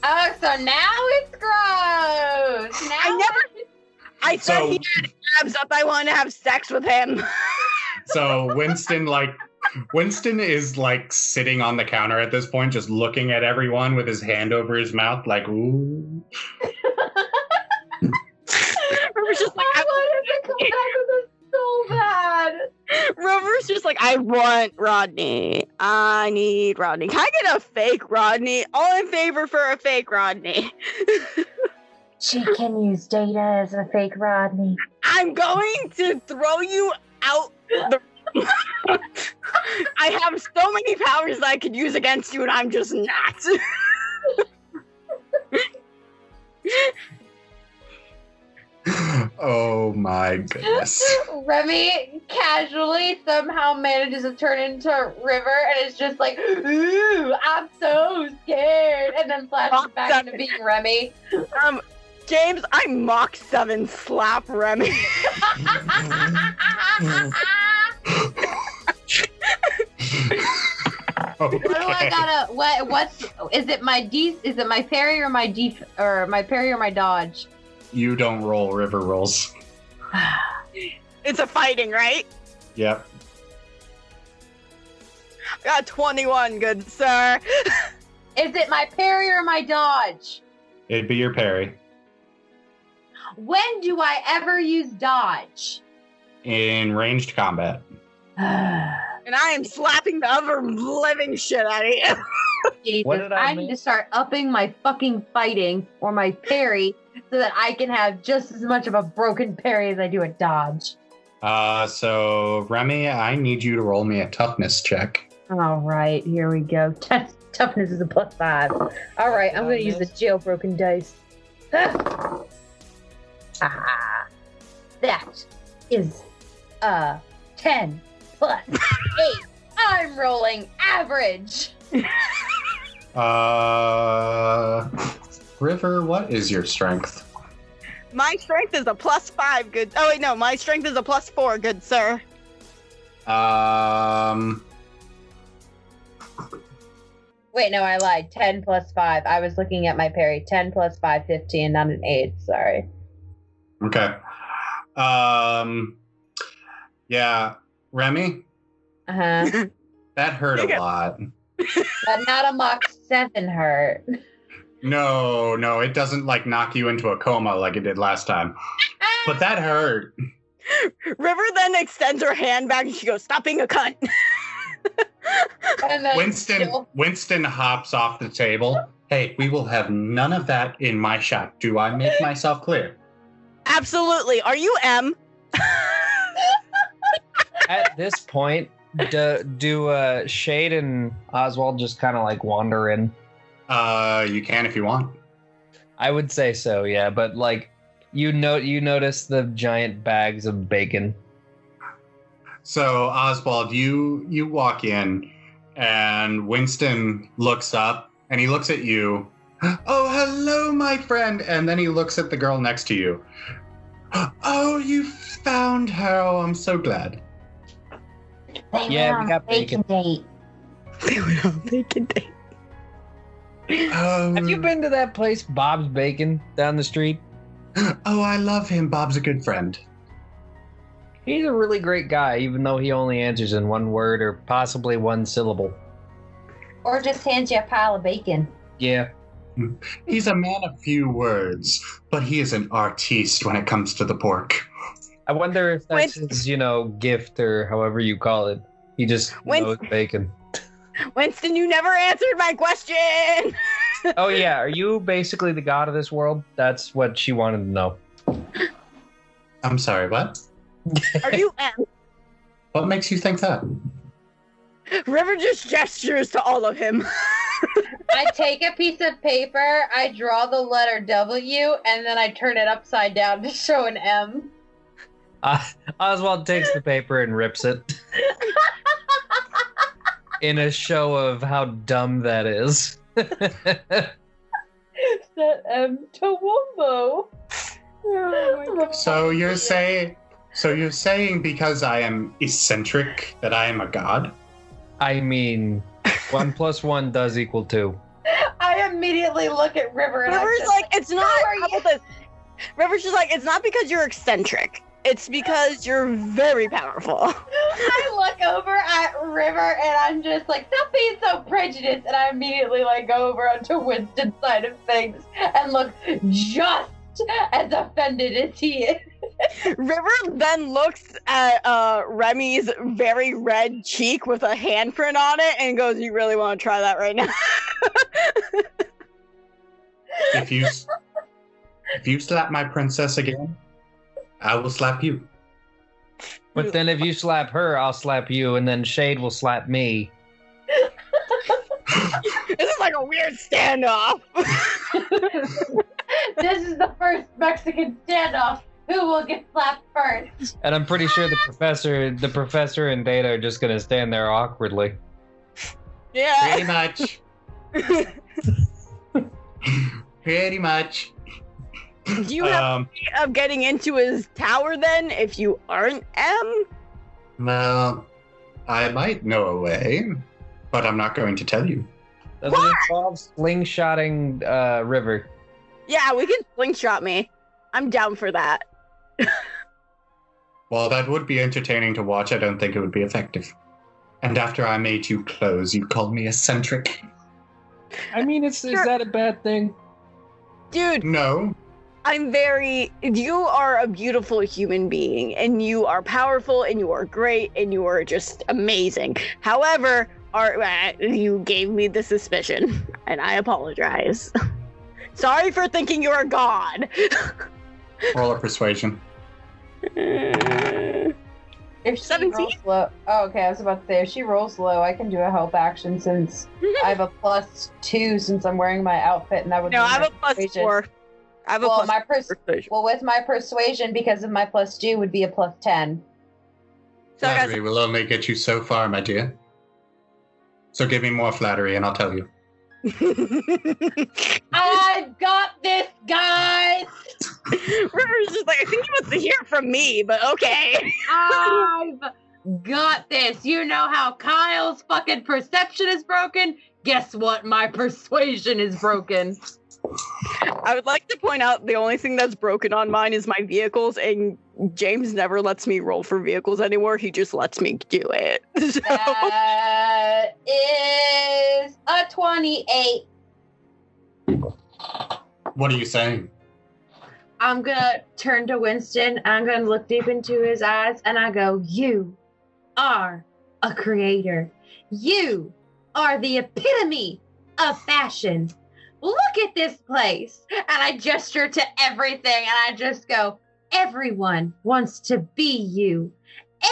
Oh, so now it's gross. Now I said he had abs up. I want to have sex with him. So Winston is like sitting on the counter at this point, just looking at everyone with his hand over his mouth, like, ooh. River's just like, I wanted to come back with this so bad. Rover's just like, I want Rodney. I need Rodney. Can I get a fake Rodney? All in favor for a fake Rodney. She can use Data as a fake Rodney. I'm going to throw you out the I have so many powers that I could use against you, and I'm just not. Oh my goodness. Remy casually somehow manages to turn into River and is just like, ooh, I'm so scared. And then flashes back into being Remy. James, I Mach 7 slap Remy. Okay. What do I gotta? What's? Is it my Is it my parry or my or my parry or my dodge? You don't roll, River rolls. It's a fighting, right? Yep. Got 21, good sir. Is it my parry or my dodge? It'd be your parry. When do I ever use dodge? In ranged combat. And I am slapping the other living shit out of you. Jesus, What did I need to start upping my fucking fighting or my parry so that I can have just as much of a broken parry as I do a dodge. So Remy, I need you to roll me a toughness check. All right, here we go. Toughness is a +5. All right, I'm going to use the jailbroken dice. Ah, that is 10 plus 8. I'm rolling average. River, what is your strength? My strength is a +5, good. Oh wait, no, my strength is a +4, good sir. Wait, no, I lied. 10 plus 5. I was looking at my parry. 10 plus 5, 15, not an 8. Sorry. Okay. Yeah, Remy, Uh-huh. that hurt a lot. But not a Mach 7 hurt. No, it doesn't like knock you into a coma like it did last time. But that hurt. River then extends her hand back and she goes, "Stop being a cunt." And then Winston hops off the table. Hey, we will have none of that in my shop. Do I make myself clear? Absolutely. Are you M? At this point, do Shade and Oswald just kind of like wander in? You can if you want. I would say so, yeah. But like, you notice the giant bags of bacon. So Oswald, you walk in, and Winston looks up, and he looks at you. Oh, hello, my friend. And then he looks at the girl next to you. Oh, you found her. Oh, I'm so glad. Yeah, we got bacon. date. They went on bacon date. Have you been to that place, Bob's Bacon, down the street? Oh, I love him. Bob's a good friend. He's a really great guy, even though he only answers in one word or possibly one syllable. Or just hands you a pile of bacon. Yeah. He's a man of few words, but he is an artiste when it comes to the pork. I wonder if that's his, gift or however you call it. He just knows bacon. Winston, you never answered my question. Oh yeah, are you basically the god of this world? That's what she wanted to know. I'm sorry, what? Are you M? What makes you think that? River just gestures to all of him. I take a piece of paper, I draw the letter W, and then I turn it upside down to show an M. Oswald takes the paper and rips it in a show of how dumb that is. Set M to Wumbo. Oh my God. So you're saying because I am eccentric that I am a god? I mean, 1 + 1 does equal 2. I immediately look at River and River's I'm like, just it's not. "How are How about this? River's just like, it's not because you're eccentric. It's because you're very powerful. I look over at River and I'm just like, stop being so prejudiced. And I immediately like go over onto Winston's side of things and look just as offended as he is. River then looks at Remy's very red cheek with a handprint on it and goes, "You really want to try that right now?" If you slap my princess again, I will slap you. But then if you slap her, I'll slap you, and then Shade will slap me. This is like a weird standoff. This is the first Mexican standoff. Who will get slapped first? And I'm pretty sure the professor and Data are just gonna stand there awkwardly. Yeah. Pretty much. Pretty much. Do you have a way of getting into his tower then if you aren't M? Well, I might know a way, but I'm not going to tell you. Does it involve slingshotting River? Yeah, we can slingshot me. I'm down for that. Well, that would be entertaining to watch. I don't think it would be effective. And after I made you close, you called me eccentric. I mean, is that a bad thing? Dude, No. you are a beautiful human being, and you are powerful, and you are great, and you are just amazing. However, you gave me the suspicion, and I apologize. Sorry for thinking you're a god. Roll a persuasion. If she 17? rolls low, oh, okay, I was about to say, if she rolls low, I can do a help action since I have a +2 since I'm wearing my outfit, and that would No, be I have my a persuasion. +4. I have Well, a persuasion. Well, with my persuasion, because of my +2, would be a +10. So guys, Flattery will only get you so far, my dear. So give me more flattery and I'll tell you. I've got this, guys! River's just like, I think he wants to hear from me, but okay. I've got this. You know how Kyle's fucking perception is broken? Guess what? My persuasion is broken. I would like to point out the only thing that's broken on mine is my vehicles, and James never lets me roll for vehicles anymore. He just lets me do it. So, That is a 28. What are you saying? I'm gonna turn to Winston, and I'm gonna look deep into his eyes, and I go, you are a creator. You are the epitome of fashion. Look at this place. And I gesture to everything, and I just go, everyone wants to be you.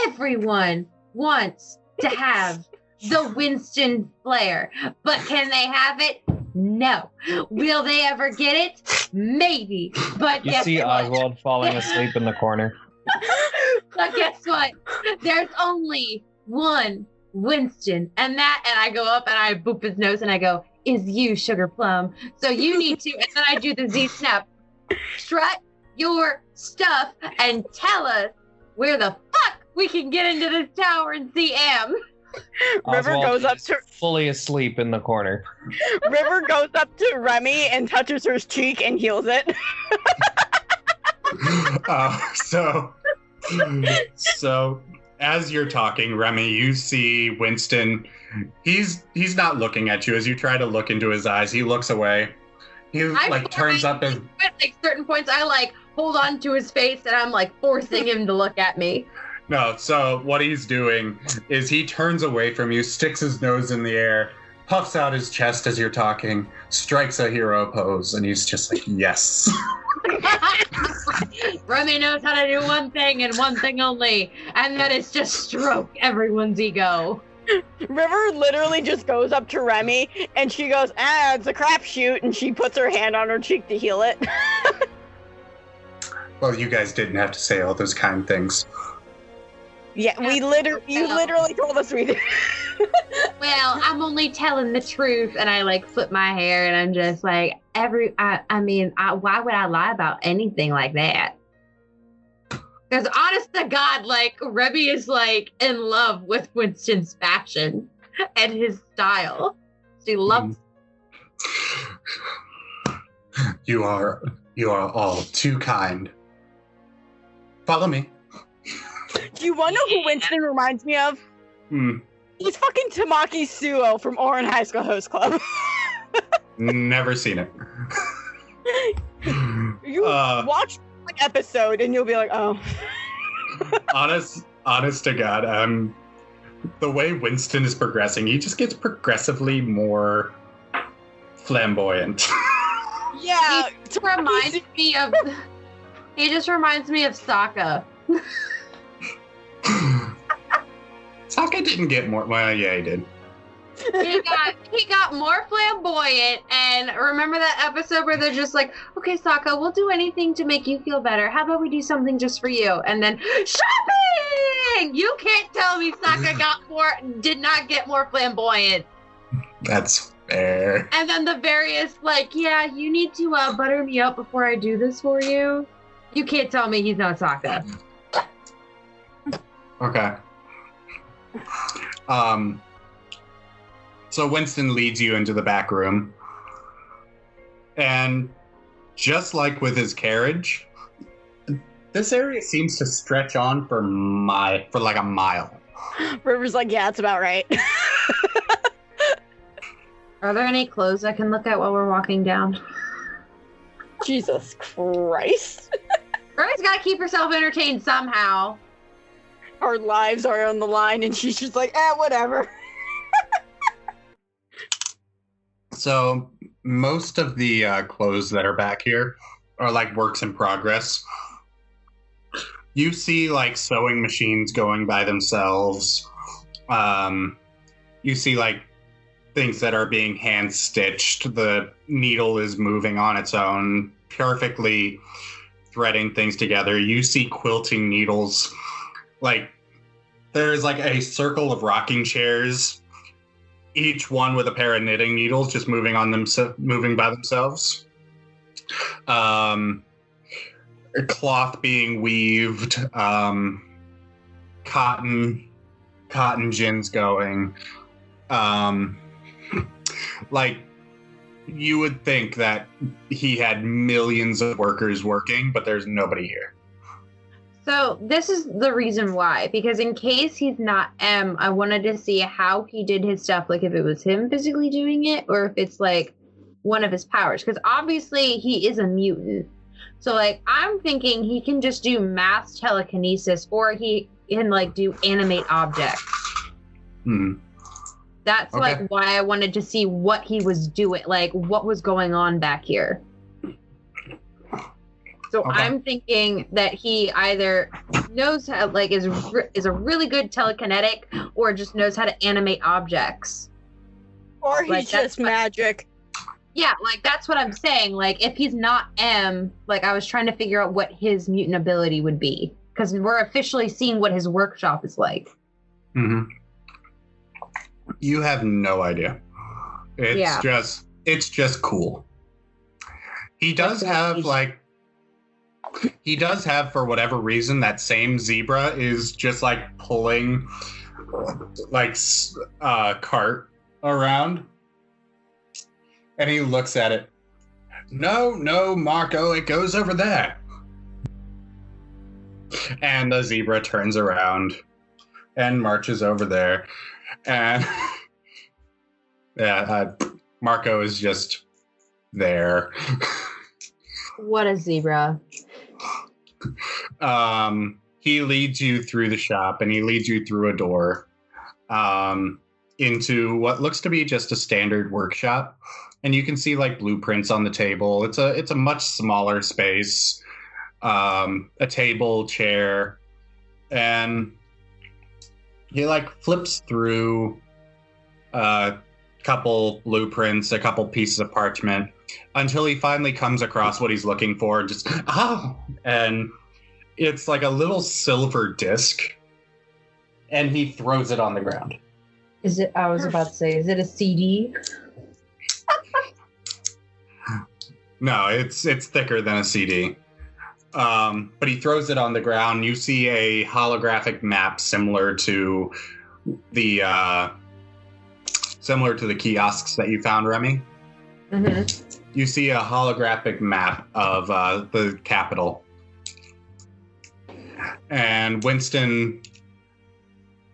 Everyone wants to have the Winston flair. But can they have it? No. Will they ever get it? Maybe. But You guess see what? Oswald falling asleep in the corner. But guess what? There's only one Winston. And I go up and I boop his nose and I go, is you, Sugar Plum. So you need to, and then I do the Z snap. Strut your stuff and tell us where the fuck we can get into this tower and see M. River Oswald goes up is to fully asleep in the corner. River goes up to Remy and touches her cheek and heals it. So as you're talking, Remy, you see Winston. He's not looking at you. As you try to look into his eyes, he looks away. He turns up his. At like certain points, I hold on to his face and I'm forcing him to look at me. No, so what he's doing is he turns away from you, sticks his nose in the air, puffs out his chest as you're talking, strikes a hero pose, and he's just like, yes. Remy knows how to do one thing and one thing only, and that is just stroke everyone's ego. River literally just goes up to Remy and she goes, it's a crapshoot, and she puts her hand on her cheek to heal it. Well, you guys didn't have to say all those kind things. Yeah, you literally told us we did. Well, I'm only telling the truth, and I like flip my hair, and I'm just like, why would I lie about anything like that? Because honest to God, like, Remy is like in love with Winston's fashion and his style. She loves. You are all too kind. Follow me. Do you want to know who Winston reminds me of? He's fucking Tamaki Suo from Oran High School Host Club. Never seen it. You watch an episode and you'll be like, oh. honest to God, the way Winston is progressing, he just gets progressively more flamboyant. Yeah, He just reminds me of Sokka. Sokka didn't get more. Well, yeah, he did. He got more flamboyant, and remember that episode where they're just like, okay, Sokka, we'll do anything to make you feel better. How about we do something just for you? And then shopping! You can't tell me Sokka did not get more flamboyant. That's fair. And then the various, like, yeah, you need to butter me up before I do this for you. You can't tell me he's not Sokka. Okay. So Winston leads you into the back room. And just like with his carriage, this area seems to stretch on for like a mile. River's like, yeah, that's about right. Are there any clothes I can look at while we're walking down? Jesus Christ. Remy's got to keep herself entertained somehow. Our lives are on the line, and she's just like, whatever. So most of the clothes that are back here are like works in progress. You see like sewing machines going by themselves. You see like things that are being hand stitched. The needle is moving on its own, perfectly threading things together. You see quilting needles. Like there's like a circle of rocking chairs, each one with a pair of knitting needles just moving by themselves. Cloth being weaved, cotton gins going. Like you would think that he had millions of workers working, but there's nobody here. So this is the reason why, because in case he's not M, I wanted to see how he did his stuff, like if it was him physically doing it or if it's like one of his powers, because obviously he is a mutant. So like I'm thinking he can just do mass telekinesis, or he can like do animate objects. That's okay. like why I wanted to see what he was doing, like what was going on back here. So okay. I'm thinking that he either knows how, like, is a really good telekinetic, or just knows how to animate objects. Or he's like, just magic. Yeah, like, that's what I'm saying. Like, if he's not M, like, I was trying to figure out what his mutant ability would be. Because we're officially seeing what his workshop is like. Mm-hmm. You have no idea. It's just cool. He does have, for whatever reason, that same zebra is just like pulling like a cart around, and he looks at it. No, Marco, it goes over there. And the zebra turns around and marches over there, and Marco is just there. What a zebra. He leads you through the shop, and he leads you through a door into what looks to be just a standard workshop, and you can see like blueprints on the table. It's a much smaller space, a table, chair, and he like flips through a couple blueprints, a couple pieces of parchment, until he finally comes across what he's looking for. And just and it's like a little silver disc, and he throws it on the ground. Is it? I was about to say, is it a CD? No, it's thicker than a CD. But he throws it on the ground. You see a holographic map similar to the kiosks that you found, Remy. Mm-hmm. You see a holographic map of the capital. And Winston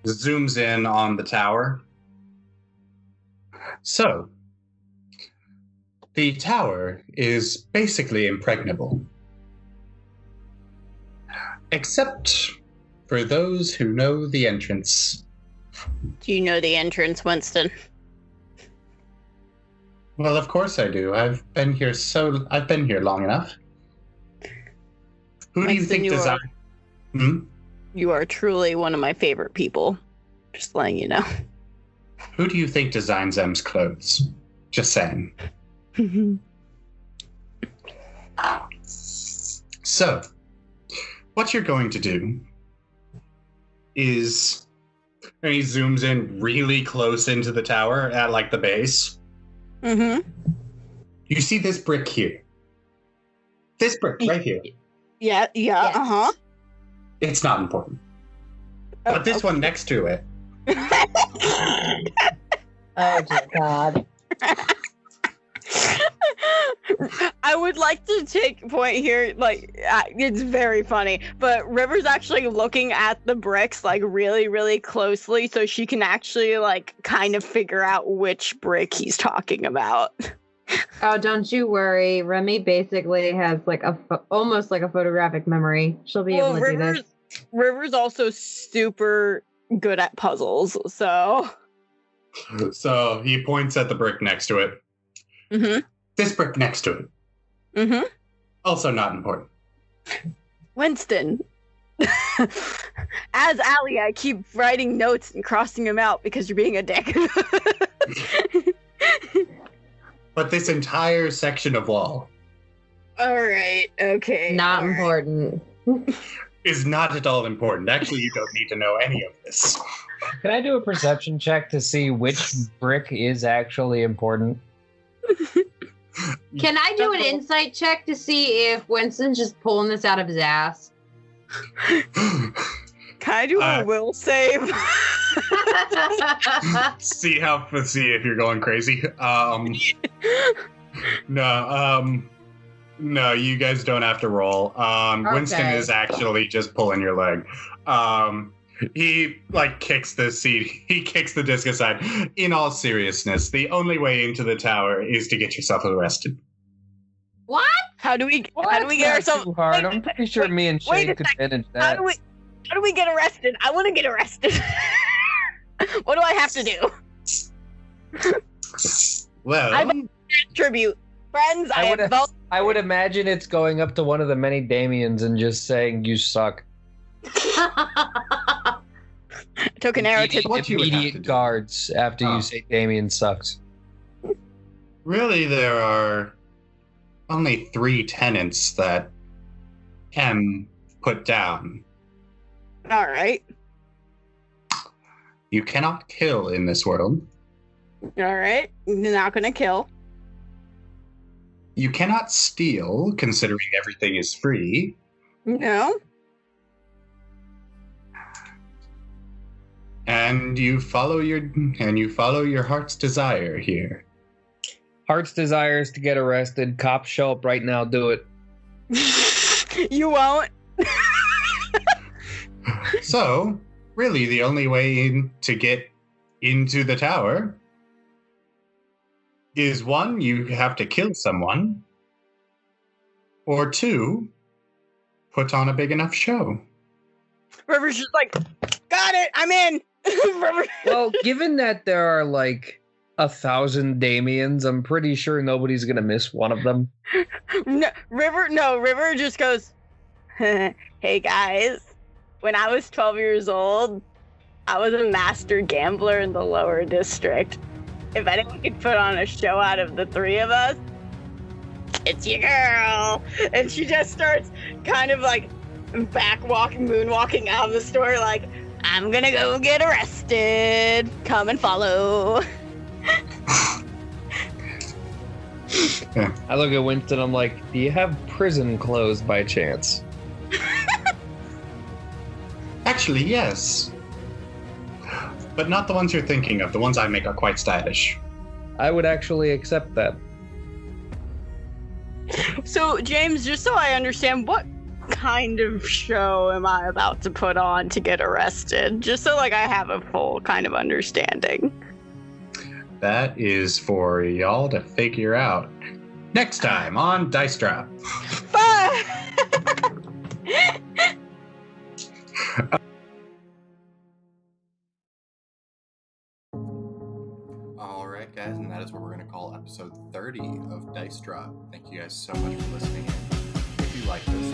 zooms in on the tower. So, the tower is basically impregnable. Except for those who know the entrance. Do you know the entrance, Winston? Well, of course I do. I've been here long enough. Who do you Winston, think designed? You are truly one of my favorite people. Just letting you know. Who do you think designs M's clothes? Just saying. So, what you're going to do is, and he zooms in really close into the tower at like the base. Mm-hmm. You see this brick here. This brick right here. Yeah, Yes. uh-huh. It's not important. But this one next to it. Oh dear God. I would like to take point here, like, it's very funny, but River's actually looking at the bricks, like, really, really closely, so she can actually, like, kind of figure out which brick he's talking about. Oh, don't you worry. Remy basically has like almost like a photographic memory. She'll be able to do this. River's also super good at puzzles, so... So he points at the brick next to it. Mm-hmm. This brick next to it. Mm-hmm. Also not important. Winston. As Allie, I keep writing notes and crossing them out because you're being a dick. But this entire section of wall Alright, okay. Not important. is not at all important. Actually, you don't need to know any of this. Can I do a perception check to see which brick is actually important? Can I do an insight check to see if Winston's just pulling this out of his ass? Can I do a will save? see if you're going crazy. No, you guys don't have to roll. Winston is actually just pulling your leg. He like kicks the seat. He kicks the disc aside. In all seriousness, the only way into the tower is to get yourself arrested. What? How do we get That's ourselves? too hard. I'm pretty sure me and Shane could manage that. How do we get arrested? I want to get arrested. What do I have to do? Well, I tribute. Friends, I would imagine it's going up to one of the many Damians and just saying, "You suck." took an arrow to What you would have to Immediate do. guards after you say Damien sucks. really there are only 3 tenets that M put down. All right. You cannot kill in this world. All right. You're not gonna kill. You cannot steal, considering everything is free. No. And you follow your heart's desire here. Heart's desire is to get arrested. Cops show up right now. Do it. You won't. So, really, the only way to get into the tower is 1, you have to kill someone, or 2, put on a big enough show. River's just like, got it. I'm in. River. Well, given that there are like 1,000 Damians, I'm pretty sure nobody's gonna miss one of them. River just goes, hey guys, when I was 12 years old, I was a master gambler in the lower district. If anyone could put on a show out of the three of us, it's your girl. And she just starts kind of like moonwalking out of the store like, I'm gonna go get arrested. Come and follow. I look at Winston, I'm like, do you have prison clothes by chance? Actually, yes. But not the ones you're thinking of. The ones I make are quite stylish. I would actually accept that. So, James, just so I understand, what kind of show am I about to put on to get arrested? Just so, like, I have a full kind of understanding. That is for y'all to figure out next time on Dice Drop. Bye! All right, guys, and that is what we're going to call episode 30 of Dice Drop. Thank you guys so much for listening. If you like this,